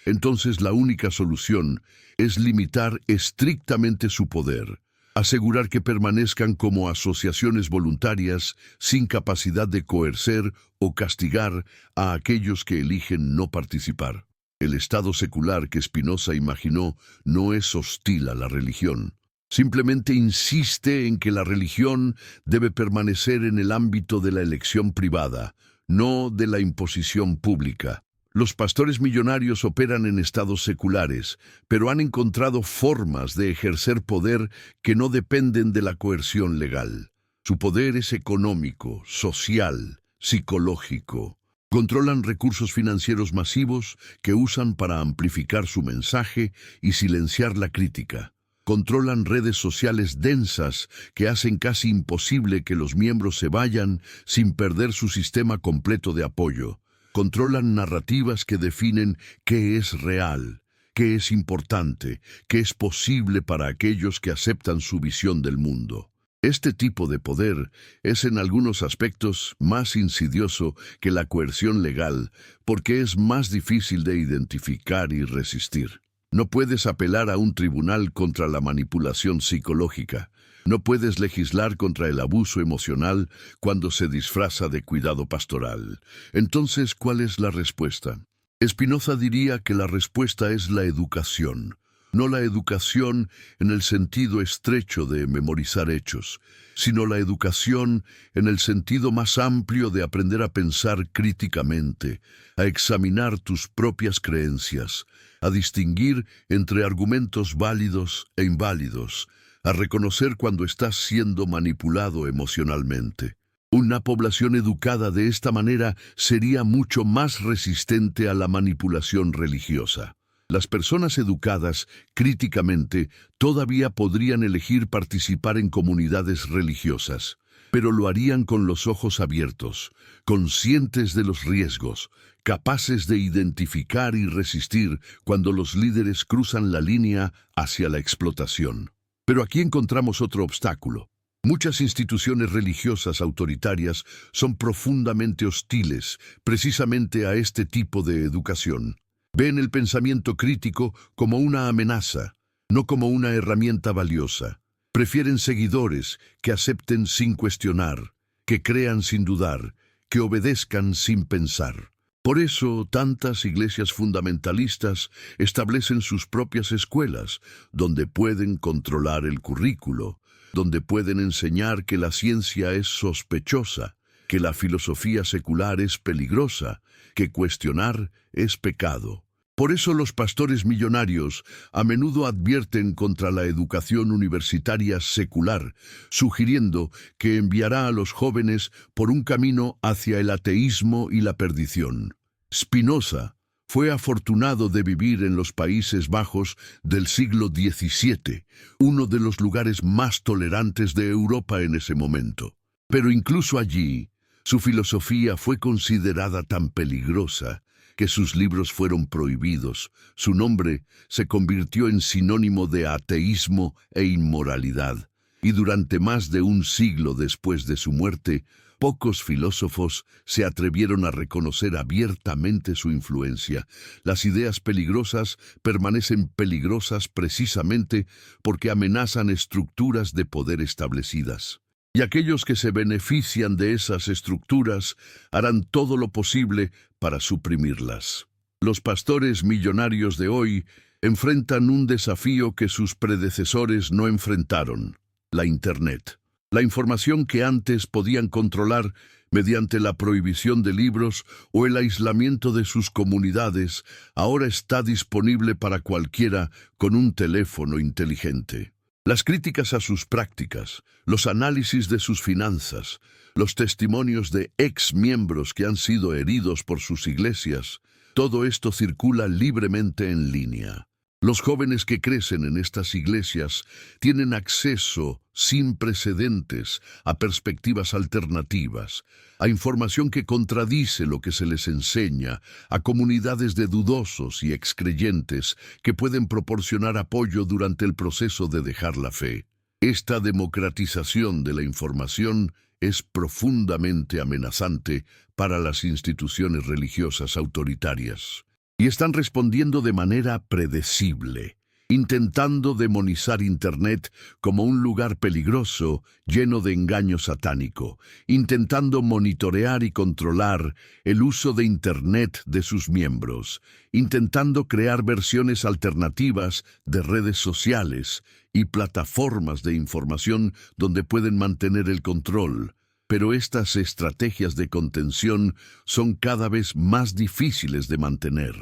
entonces la única solución es limitar estrictamente su poder, asegurar que permanezcan como asociaciones voluntarias sin capacidad de coercer o castigar a aquellos que eligen no participar. El Estado secular que Spinoza imaginó no es hostil a la religión. Simplemente insiste en que la religión debe permanecer en el ámbito de la elección privada, no de la imposición pública. Los pastores millonarios operan en estados seculares, pero han encontrado formas de ejercer poder que no dependen de la coerción legal. Su poder es económico, social, psicológico. Controlan recursos financieros masivos que usan para amplificar su mensaje y silenciar la crítica. Controlan redes sociales densas que hacen casi imposible que los miembros se vayan sin perder su sistema completo de apoyo. Controlan narrativas que definen qué es real, qué es importante, qué es posible para aquellos que aceptan su visión del mundo. Este tipo de poder es en algunos aspectos más insidioso que la coerción legal porque es más difícil de identificar y resistir. No puedes apelar a un tribunal contra la manipulación psicológica. No puedes legislar contra el abuso emocional cuando se disfraza de cuidado pastoral. Entonces, ¿cuál es la respuesta? Spinoza diría que la respuesta es la educación. No la educación en el sentido estrecho de memorizar hechos, sino la educación en el sentido más amplio de aprender a pensar críticamente, a examinar tus propias creencias, a distinguir entre argumentos válidos e inválidos, a reconocer cuando estás siendo manipulado emocionalmente. Una población educada de esta manera sería mucho más resistente a la manipulación religiosa. Las personas educadas críticamente todavía podrían elegir participar en comunidades religiosas, pero lo harían con los ojos abiertos, conscientes de los riesgos, capaces de identificar y resistir cuando los líderes cruzan la línea hacia la explotación. Pero aquí encontramos otro obstáculo. Muchas instituciones religiosas autoritarias son profundamente hostiles precisamente a este tipo de educación. Ven el pensamiento crítico como una amenaza, no como una herramienta valiosa. Prefieren seguidores que acepten sin cuestionar, que crean sin dudar, que obedezcan sin pensar. Por eso, tantas iglesias fundamentalistas establecen sus propias escuelas, donde pueden controlar el currículo, donde pueden enseñar que la ciencia es sospechosa, que la filosofía secular es peligrosa, que cuestionar es pecado. Por eso los pastores millonarios a menudo advierten contra la educación universitaria secular, sugiriendo que enviará a los jóvenes por un camino hacia el ateísmo y la perdición. Spinoza fue afortunado de vivir en los Países Bajos del siglo XVII, uno de los lugares más tolerantes de Europa en ese momento. Pero incluso allí, su filosofía fue considerada tan peligrosa que sus libros fueron prohibidos. Su nombre se convirtió en sinónimo de ateísmo e inmoralidad, y durante más de un siglo después de su muerte, pocos filósofos se atrevieron a reconocer abiertamente su influencia. Las ideas peligrosas permanecen peligrosas precisamente porque amenazan estructuras de poder establecidas. Y aquellos que se benefician de esas estructuras harán todo lo posible para suprimirlas. Los pastores millonarios de hoy enfrentan un desafío que sus predecesores no enfrentaron: la Internet. La información que antes podían controlar mediante la prohibición de libros o el aislamiento de sus comunidades, ahora está disponible para cualquiera con un teléfono inteligente. Las críticas a sus prácticas, los análisis de sus finanzas, los testimonios de ex miembros que han sido heridos por sus iglesias, todo esto circula libremente en línea. Los jóvenes que crecen en estas iglesias tienen acceso sin precedentes a perspectivas alternativas, a información que contradice lo que se les enseña, a comunidades de dudosos y excreyentes que pueden proporcionar apoyo durante el proceso de dejar la fe. Esta democratización de la información es profundamente amenazante para las instituciones religiosas autoritarias. Y están respondiendo de manera predecible, intentando demonizar Internet como un lugar peligroso, lleno de engaño satánico, intentando monitorear y controlar el uso de Internet de sus miembros, intentando crear versiones alternativas de redes sociales y plataformas de información donde pueden mantener el control. Pero estas estrategias de contención son cada vez más difíciles de mantener.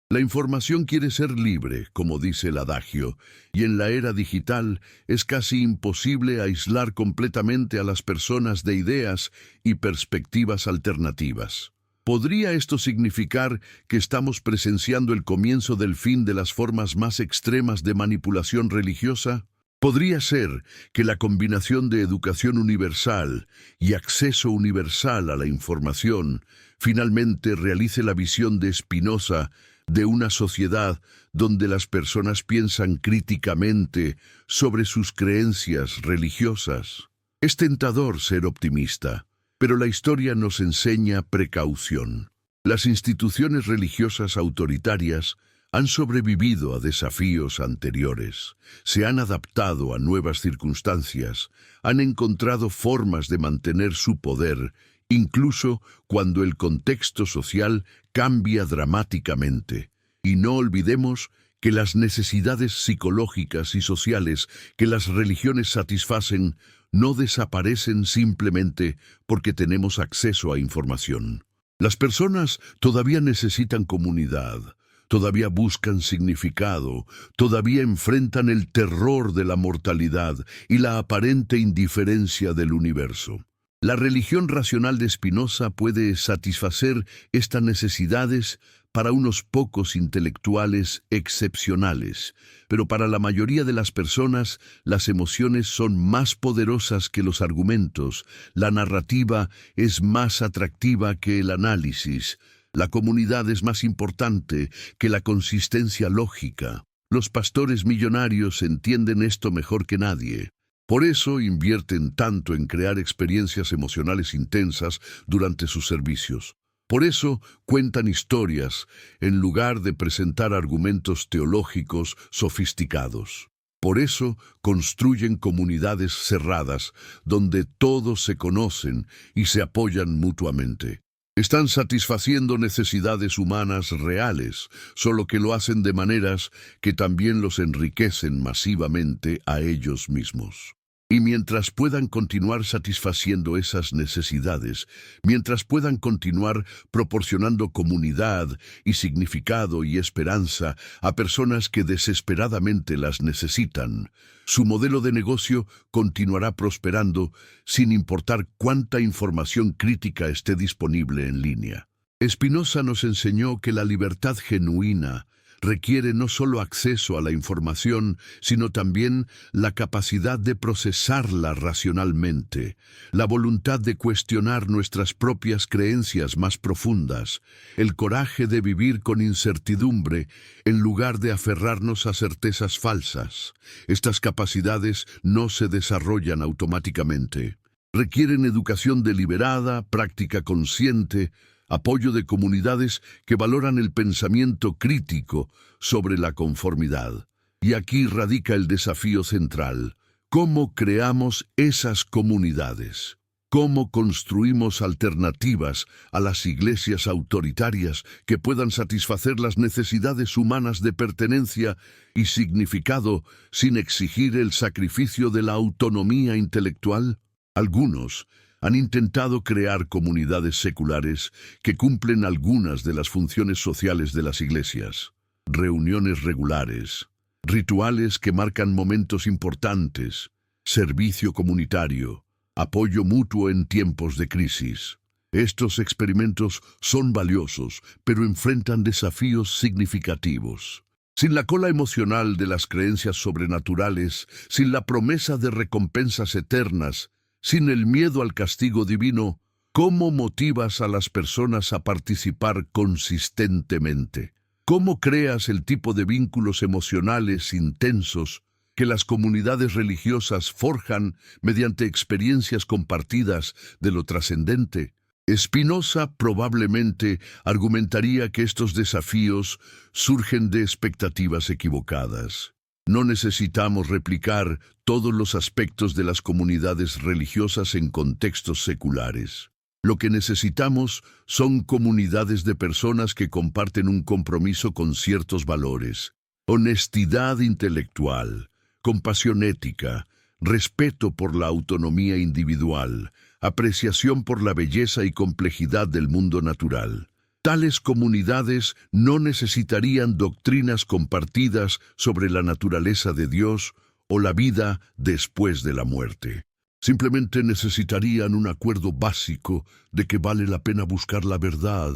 La información quiere ser libre, como dice el adagio, y en la era digital es casi imposible aislar completamente a las personas de ideas y perspectivas alternativas. ¿Podría esto significar que estamos presenciando el comienzo del fin de las formas más extremas de manipulación religiosa? Podría ser que la combinación de educación universal y acceso universal a la información finalmente realice la visión de Spinoza de una sociedad donde las personas piensan críticamente sobre sus creencias religiosas. Es tentador ser optimista, pero la historia nos enseña precaución. Las instituciones religiosas autoritarias han sobrevivido a desafíos anteriores, se han adaptado a nuevas circunstancias, han encontrado formas de mantener su poder, incluso cuando el contexto social cambia dramáticamente. Y no olvidemos que las necesidades psicológicas y sociales que las religiones satisfacen no desaparecen simplemente porque tenemos acceso a información. Las personas todavía necesitan comunidad, todavía buscan significado, todavía enfrentan el terror de la mortalidad y la aparente indiferencia del universo. La religión racional de Spinoza puede satisfacer estas necesidades para unos pocos intelectuales excepcionales, pero para la mayoría de las personas las emociones son más poderosas que los argumentos, la narrativa es más atractiva que el análisis, la comunidad es más importante que la consistencia lógica. Los pastores millonarios entienden esto mejor que nadie. Por eso invierten tanto en crear experiencias emocionales intensas durante sus servicios. Por eso cuentan historias en lugar de presentar argumentos teológicos sofisticados. Por eso construyen comunidades cerradas donde todos se conocen y se apoyan mutuamente. Están satisfaciendo necesidades humanas reales, solo que lo hacen de maneras que también los enriquecen masivamente a ellos mismos. Y mientras puedan continuar satisfaciendo esas necesidades, mientras puedan continuar proporcionando comunidad y significado y esperanza a personas que desesperadamente las necesitan, su modelo de negocio continuará prosperando sin importar cuánta información crítica esté disponible en línea. Spinoza nos enseñó que la libertad genuina requiere no solo acceso a la información, sino también la capacidad de procesarla racionalmente, la voluntad de cuestionar nuestras propias creencias más profundas, el coraje de vivir con incertidumbre en lugar de aferrarnos a certezas falsas. Estas capacidades no se desarrollan automáticamente. Requieren educación deliberada, práctica consciente, apoyo de comunidades que valoran el pensamiento crítico sobre la conformidad. Y aquí radica el desafío central. ¿Cómo creamos esas comunidades? ¿Cómo construimos alternativas a las iglesias autoritarias que puedan satisfacer las necesidades humanas de pertenencia y significado sin exigir el sacrificio de la autonomía intelectual? Algunos han intentado crear comunidades seculares que cumplen algunas de las funciones sociales de las iglesias. Reuniones regulares, rituales que marcan momentos importantes, servicio comunitario, apoyo mutuo en tiempos de crisis. Estos experimentos son valiosos, pero enfrentan desafíos significativos. Sin la cola emocional de las creencias sobrenaturales, sin la promesa de recompensas eternas, sin el miedo al castigo divino, ¿cómo motivas a las personas a participar consistentemente? ¿Cómo creas el tipo de vínculos emocionales intensos que las comunidades religiosas forjan mediante experiencias compartidas de lo trascendente? Spinoza probablemente argumentaría que estos desafíos surgen de expectativas equivocadas. No necesitamos replicar todos los aspectos de las comunidades religiosas en contextos seculares. Lo que necesitamos son comunidades de personas que comparten un compromiso con ciertos valores: honestidad intelectual, compasión ética, respeto por la autonomía individual, apreciación por la belleza y complejidad del mundo natural. Tales comunidades no necesitarían doctrinas compartidas sobre la naturaleza de Dios o la vida después de la muerte. Simplemente necesitarían un acuerdo básico de que vale la pena buscar la verdad,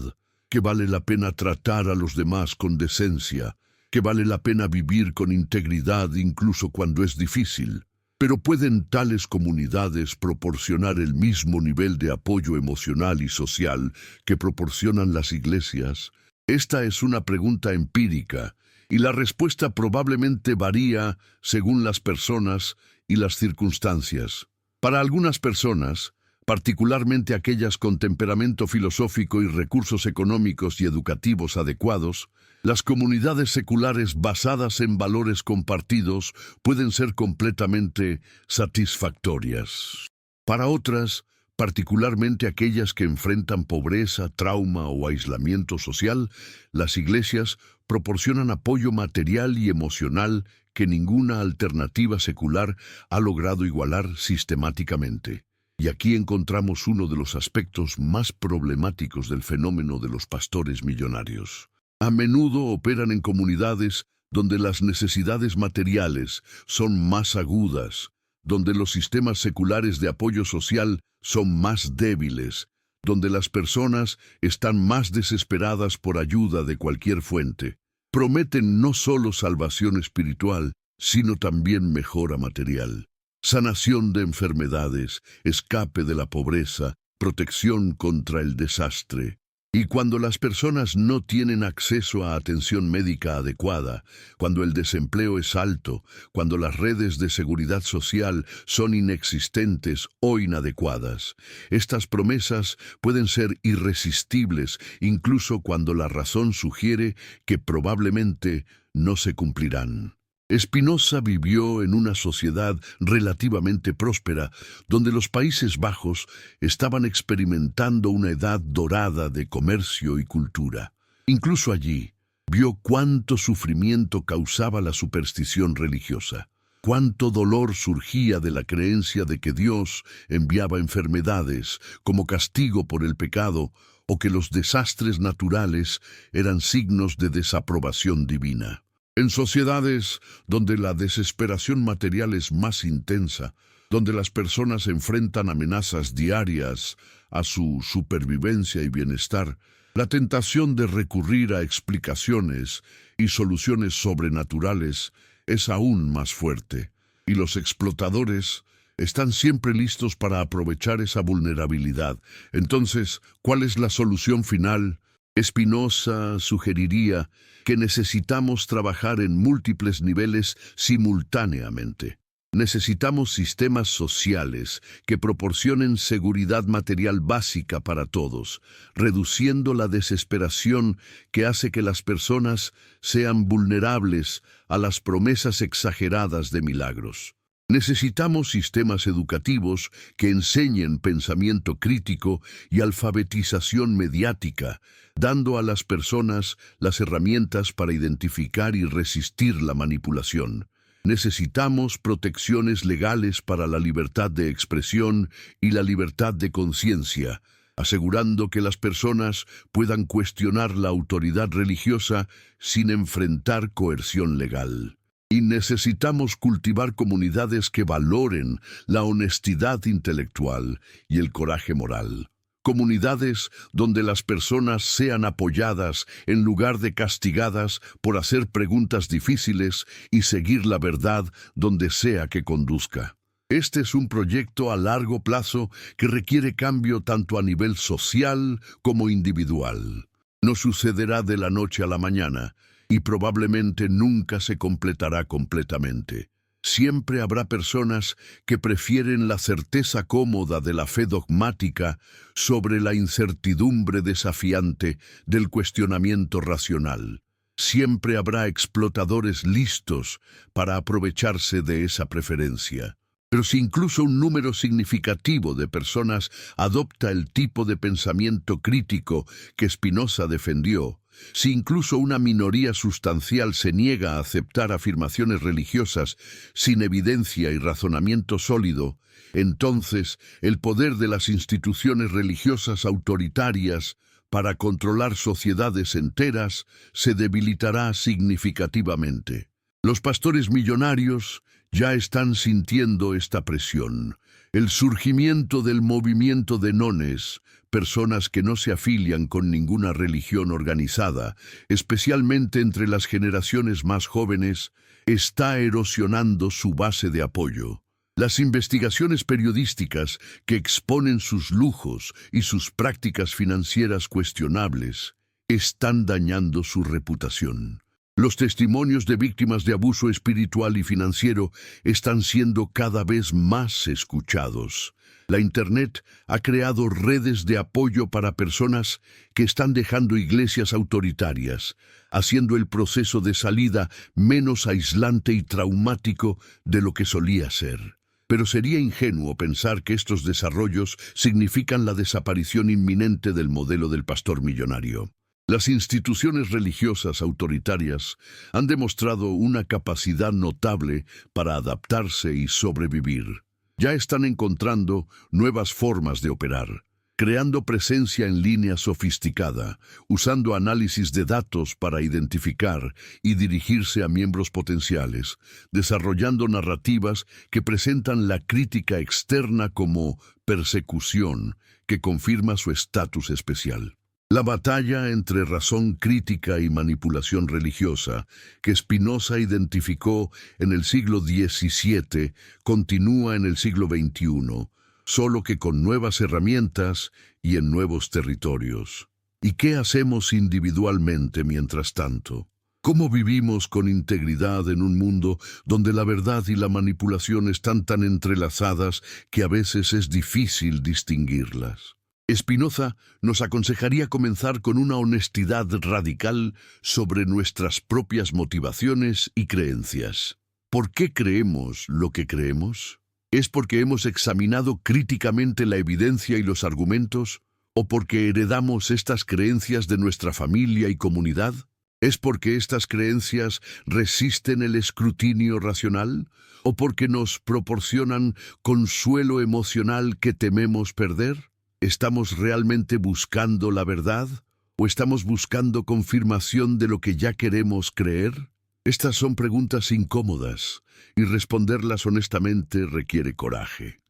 que vale la pena tratar a los demás con decencia, que vale la pena vivir con integridad incluso cuando es difícil. Pero ¿pueden tales comunidades proporcionar el mismo nivel de apoyo emocional y social que proporcionan las iglesias? Esta es una pregunta empírica, y la respuesta probablemente varía según las personas y las circunstancias. Para algunas personas, particularmente aquellas con temperamento filosófico y recursos económicos y educativos adecuados, las comunidades seculares basadas en valores compartidos pueden ser completamente satisfactorias. Para otras, particularmente aquellas que enfrentan pobreza, trauma o aislamiento social, las iglesias proporcionan apoyo material y emocional que ninguna alternativa secular ha logrado igualar sistemáticamente. Y aquí encontramos uno de los aspectos más problemáticos del fenómeno de los pastores millonarios. A menudo operan en comunidades donde las necesidades materiales son más agudas, donde los sistemas seculares de apoyo social son más débiles, donde las personas están más desesperadas por ayuda de cualquier fuente. Prometen no solo salvación espiritual, sino también mejora material, sanación de enfermedades, escape de la pobreza, protección contra el desastre. Y cuando las personas no tienen acceso a atención médica adecuada, cuando el desempleo es alto, cuando las redes de seguridad social son inexistentes o inadecuadas, estas promesas pueden ser irresistibles, incluso cuando la razón sugiere que probablemente no se cumplirán. Spinoza vivió en una sociedad relativamente próspera, donde los Países Bajos estaban experimentando una edad dorada de comercio y cultura. Incluso allí, vio cuánto sufrimiento causaba la superstición religiosa. Cuánto dolor surgía de la creencia de que Dios enviaba enfermedades como castigo por el pecado o que los desastres naturales eran signos de desaprobación divina. En sociedades donde la desesperación material es más intensa, donde las personas enfrentan amenazas diarias a su supervivencia y bienestar, la tentación de recurrir a explicaciones y soluciones sobrenaturales es aún más fuerte, y los explotadores están siempre listos para aprovechar esa vulnerabilidad. Entonces, ¿cuál es la solución final? Spinoza sugeriría que necesitamos trabajar en múltiples niveles simultáneamente. Necesitamos sistemas sociales que proporcionen seguridad material básica para todos, reduciendo la desesperación que hace que las personas sean vulnerables a las promesas exageradas de milagros. Necesitamos sistemas educativos que enseñen pensamiento crítico y alfabetización mediática, dando a las personas las herramientas para identificar y resistir la manipulación. Necesitamos protecciones legales para la libertad de expresión y la libertad de conciencia, asegurando que las personas puedan cuestionar la autoridad religiosa sin enfrentar coerción legal. Y necesitamos cultivar comunidades que valoren la honestidad intelectual y el coraje moral. Comunidades donde las personas sean apoyadas en lugar de castigadas por hacer preguntas difíciles y seguir la verdad donde sea que conduzca. Este es un proyecto a largo plazo que requiere cambio tanto a nivel social como individual. No sucederá de la noche a la mañana y probablemente nunca se completará completamente. Siempre habrá personas que prefieren la certeza cómoda de la fe dogmática sobre la incertidumbre desafiante del cuestionamiento racional. Siempre habrá explotadores listos para aprovecharse de esa preferencia. Pero si incluso un número significativo de personas adopta el tipo de pensamiento crítico que Spinoza defendió, si incluso una minoría sustancial se niega a aceptar afirmaciones religiosas sin evidencia y razonamiento sólido, entonces el poder de las instituciones religiosas autoritarias para controlar sociedades enteras se debilitará significativamente. Los pastores millonarios ya están sintiendo esta presión. El surgimiento del movimiento de nones, personas que no se afilian con ninguna religión organizada, especialmente entre las generaciones más jóvenes, está erosionando su base de apoyo. Las investigaciones periodísticas que exponen sus lujos y sus prácticas financieras cuestionables están dañando su reputación. Los testimonios de víctimas de abuso espiritual y financiero están siendo cada vez más escuchados. La Internet ha creado redes de apoyo para personas que están dejando iglesias autoritarias, haciendo el proceso de salida menos aislante y traumático de lo que solía ser. Pero sería ingenuo pensar que estos desarrollos significan la desaparición inminente del modelo del pastor millonario. Las instituciones religiosas autoritarias han demostrado una capacidad notable para adaptarse y sobrevivir. Ya están encontrando nuevas formas de operar, creando presencia en línea sofisticada, usando análisis de datos para identificar y dirigirse a miembros potenciales, desarrollando narrativas que presentan la crítica externa como persecución, que confirma su estatus especial. La batalla entre razón crítica y manipulación religiosa, que Spinoza identificó en el siglo XVII, continúa en el siglo XXI, solo que con nuevas herramientas y en nuevos territorios. ¿Y qué hacemos individualmente mientras tanto? ¿Cómo vivimos con integridad en un mundo donde la verdad y la manipulación están tan entrelazadas que a veces es difícil distinguirlas? Spinoza nos aconsejaría comenzar con una honestidad radical sobre nuestras propias motivaciones y creencias. ¿Por qué creemos lo que creemos? ¿Es porque hemos examinado críticamente la evidencia y los argumentos? ¿O porque heredamos estas creencias de nuestra familia y comunidad? ¿Es porque estas creencias resisten el escrutinio racional? ¿O porque nos proporcionan consuelo emocional que tememos perder? ¿Estamos realmente buscando la verdad? ¿O estamos buscando confirmación de lo que ya queremos creer? Estas son preguntas incómodas, y responderlas honestamente requiere coraje.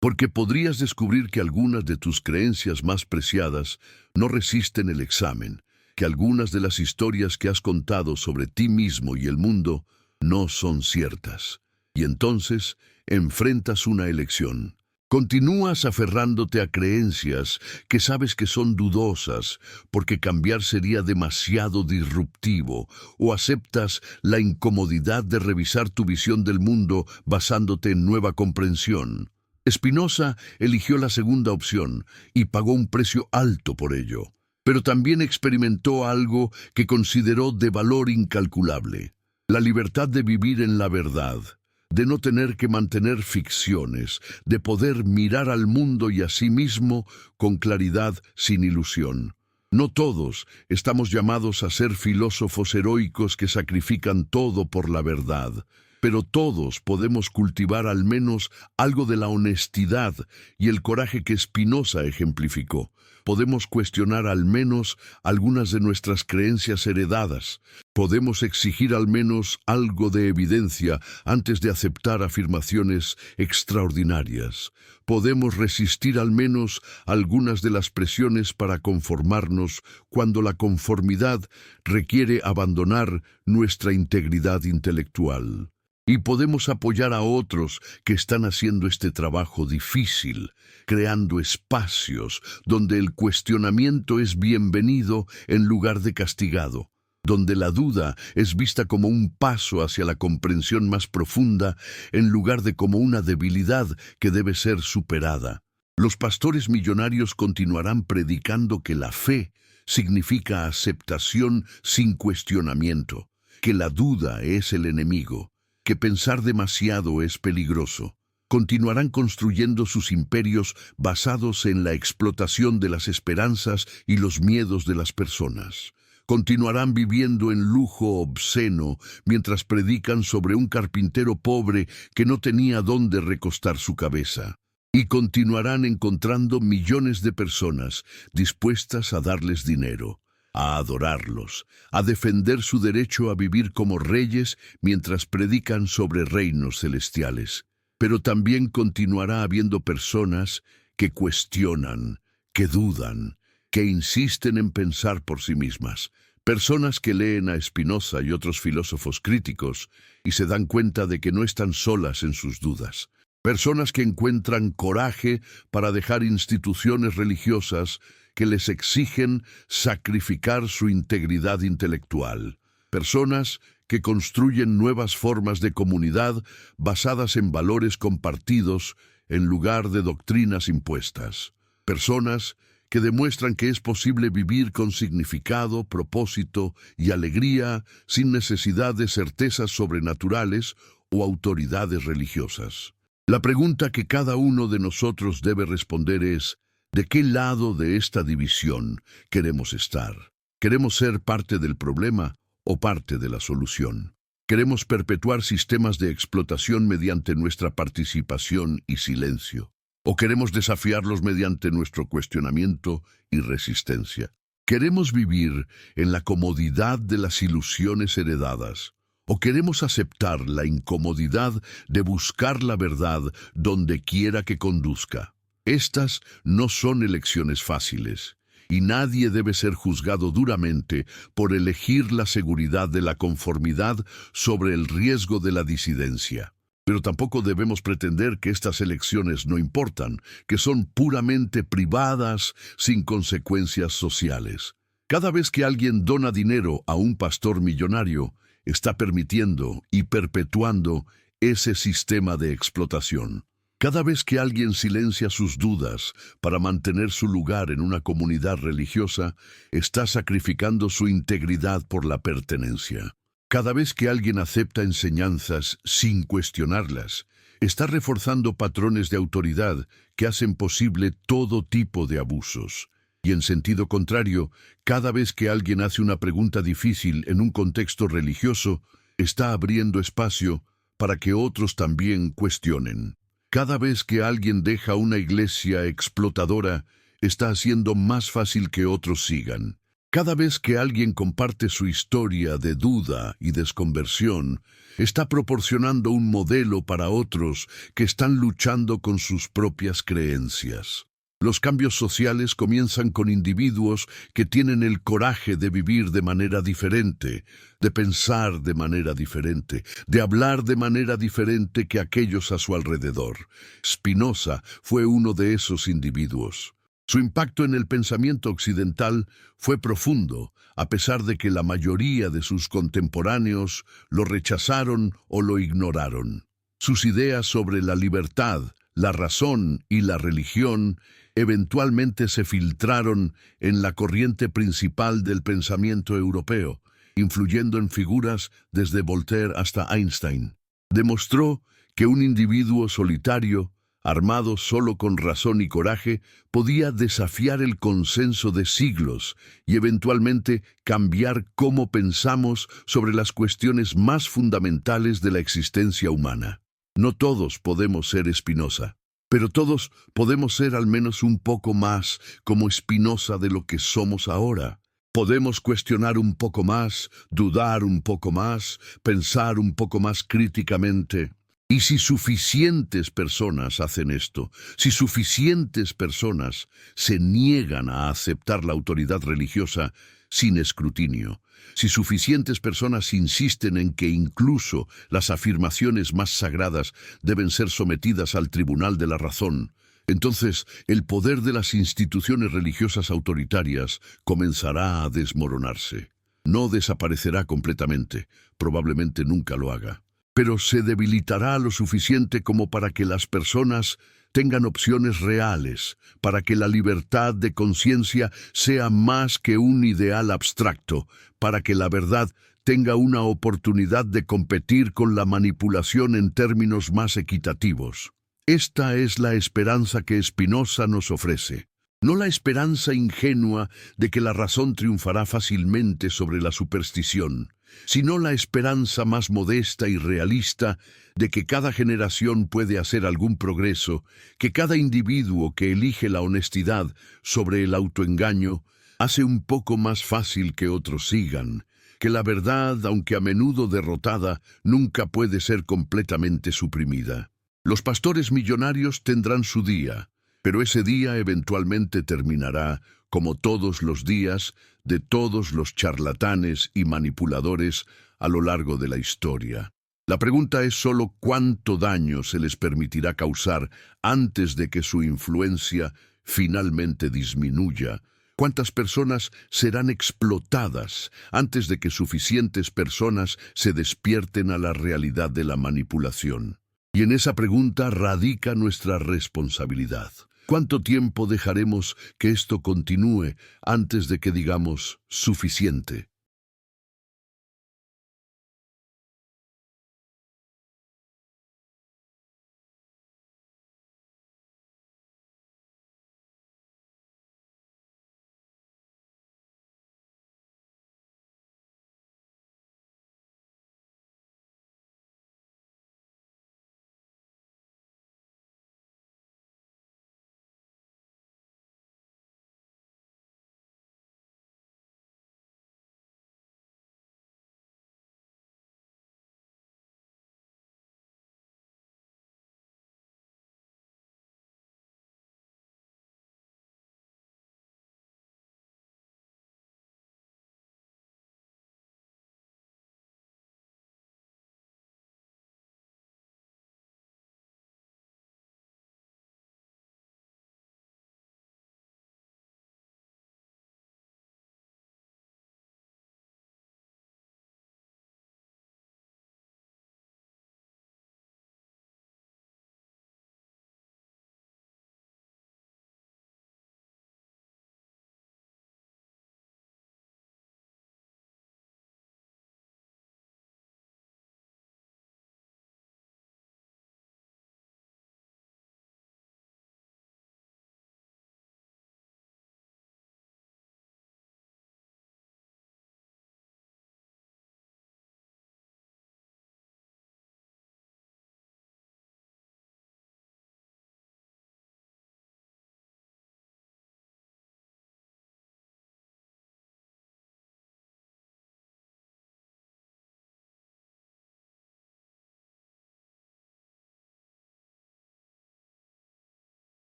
Porque podrías descubrir que algunas de tus creencias más preciadas no resisten el examen, que algunas de las historias que has contado sobre ti mismo y el mundo no son ciertas. Y entonces enfrentas una elección. Continúas aferrándote a creencias que sabes que son dudosas porque cambiar sería demasiado disruptivo, o aceptas la incomodidad de revisar tu visión del mundo basándote en nueva comprensión. Spinoza eligió la segunda opción y pagó un precio alto por ello, pero también experimentó algo que consideró de valor incalculable: la libertad de vivir en la verdad, de no tener que mantener ficciones, de poder mirar al mundo y a sí mismo con claridad, sin ilusión. No todos estamos llamados a ser filósofos heroicos que sacrifican todo por la verdad, pero todos podemos cultivar al menos algo de la honestidad y el coraje que Spinoza ejemplificó. Podemos cuestionar al menos algunas de nuestras creencias heredadas. Podemos exigir al menos algo de evidencia antes de aceptar afirmaciones extraordinarias. Podemos resistir al menos algunas de las presiones para conformarnos cuando la conformidad requiere abandonar nuestra integridad intelectual. Y podemos apoyar a otros que están haciendo este trabajo difícil, creando espacios donde el cuestionamiento es bienvenido en lugar de castigado, donde la duda es vista como un paso hacia la comprensión más profunda en lugar de como una debilidad que debe ser superada. Los pastores millonarios continuarán predicando que la fe significa aceptación sin cuestionamiento, que la duda es el enemigo, que pensar demasiado es peligroso. Continuarán construyendo sus imperios basados en la explotación de las esperanzas y los miedos de las personas. Continuarán viviendo en lujo obsceno mientras predican sobre un carpintero pobre que no tenía dónde recostar su cabeza. Y continuarán encontrando millones de personas dispuestas a darles dinero, a adorarlos, a defender su derecho a vivir como reyes mientras predican sobre reinos celestiales. Pero también continuará habiendo personas que cuestionan, que dudan, que insisten en pensar por sí mismas. Personas que leen a Spinoza y otros filósofos críticos y se dan cuenta de que no están solas en sus dudas. Personas que encuentran coraje para dejar instituciones religiosas que les exigen sacrificar su integridad intelectual. Personas que construyen nuevas formas de comunidad basadas en valores compartidos en lugar de doctrinas impuestas. Personas que demuestran que es posible vivir con significado, propósito y alegría sin necesidad de certezas sobrenaturales o autoridades religiosas. La pregunta que cada uno de nosotros debe responder es: ¿de qué lado de esta división queremos estar? ¿Queremos ser parte del problema o parte de la solución? ¿Queremos perpetuar sistemas de explotación mediante nuestra participación y silencio? ¿O queremos desafiarlos mediante nuestro cuestionamiento y resistencia? ¿Queremos vivir en la comodidad de las ilusiones heredadas? ¿O queremos aceptar la incomodidad de buscar la verdad donde quiera que conduzca? Estas no son elecciones fáciles, y nadie debe ser juzgado duramente por elegir la seguridad de la conformidad sobre el riesgo de la disidencia. Pero tampoco debemos pretender que estas elecciones no importan, que son puramente privadas, sin consecuencias sociales. Cada vez que alguien dona dinero a un pastor millonario, está permitiendo y perpetuando ese sistema de explotación. Cada vez que alguien silencia sus dudas para mantener su lugar en una comunidad religiosa, está sacrificando su integridad por la pertenencia. Cada vez que alguien acepta enseñanzas sin cuestionarlas, está reforzando patrones de autoridad que hacen posible todo tipo de abusos. Y en sentido contrario, cada vez que alguien hace una pregunta difícil en un contexto religioso, está abriendo espacio para que otros también cuestionen. Cada vez que alguien deja una iglesia explotadora, está haciendo más fácil que otros sigan. Cada vez que alguien comparte su historia de duda y desconversión, está proporcionando un modelo para otros que están luchando con sus propias creencias. Los cambios sociales comienzan con individuos que tienen el coraje de vivir de manera diferente, de pensar de manera diferente, de hablar de manera diferente que aquellos a su alrededor. Spinoza fue uno de esos individuos. Su impacto en el pensamiento occidental fue profundo, a pesar de que la mayoría de sus contemporáneos lo rechazaron o lo ignoraron. Sus ideas sobre la libertad, la razón y la religión eventualmente se filtraron en la corriente principal del pensamiento europeo, influyendo en figuras desde Voltaire hasta Einstein. Demostró que un individuo solitario, armado solo con razón y coraje, podía desafiar el consenso de siglos y eventualmente cambiar cómo pensamos sobre las cuestiones más fundamentales de la existencia humana. No todos podemos ser Spinoza, pero todos podemos ser al menos un poco más como Spinoza de lo que somos ahora. Podemos cuestionar un poco más, dudar un poco más, pensar un poco más críticamente. Y si suficientes personas hacen esto, si suficientes personas se niegan a aceptar la autoridad religiosa sin escrutinio, si suficientes personas insisten en que incluso las afirmaciones más sagradas deben ser sometidas al tribunal de la razón, entonces el poder de las instituciones religiosas autoritarias comenzará a desmoronarse. No desaparecerá completamente, probablemente nunca lo haga, pero se debilitará lo suficiente como para que las personas tengan opciones reales, para que la libertad de conciencia sea más que un ideal abstracto, para que la verdad tenga una oportunidad de competir con la manipulación en términos más equitativos. Esta es la esperanza que Spinoza nos ofrece. No la esperanza ingenua de que la razón triunfará fácilmente sobre la superstición, sino la esperanza más modesta y realista de que cada generación puede hacer algún progreso, que cada individuo que elige la honestidad sobre el autoengaño hace un poco más fácil que otros sigan, que la verdad, aunque a menudo derrotada, nunca puede ser completamente suprimida. Los pastores millonarios tendrán su día, pero ese día eventualmente terminará, como todos los días de todos los charlatanes y manipuladores a lo largo de la historia. La pregunta es solo cuánto daño se les permitirá causar antes de que su influencia finalmente disminuya. ¿Cuántas personas serán explotadas antes de que suficientes personas se despierten a la realidad de la manipulación? Y en esa pregunta radica nuestra responsabilidad. ¿Cuánto tiempo dejaremos que esto continúe antes de que digamos suficiente?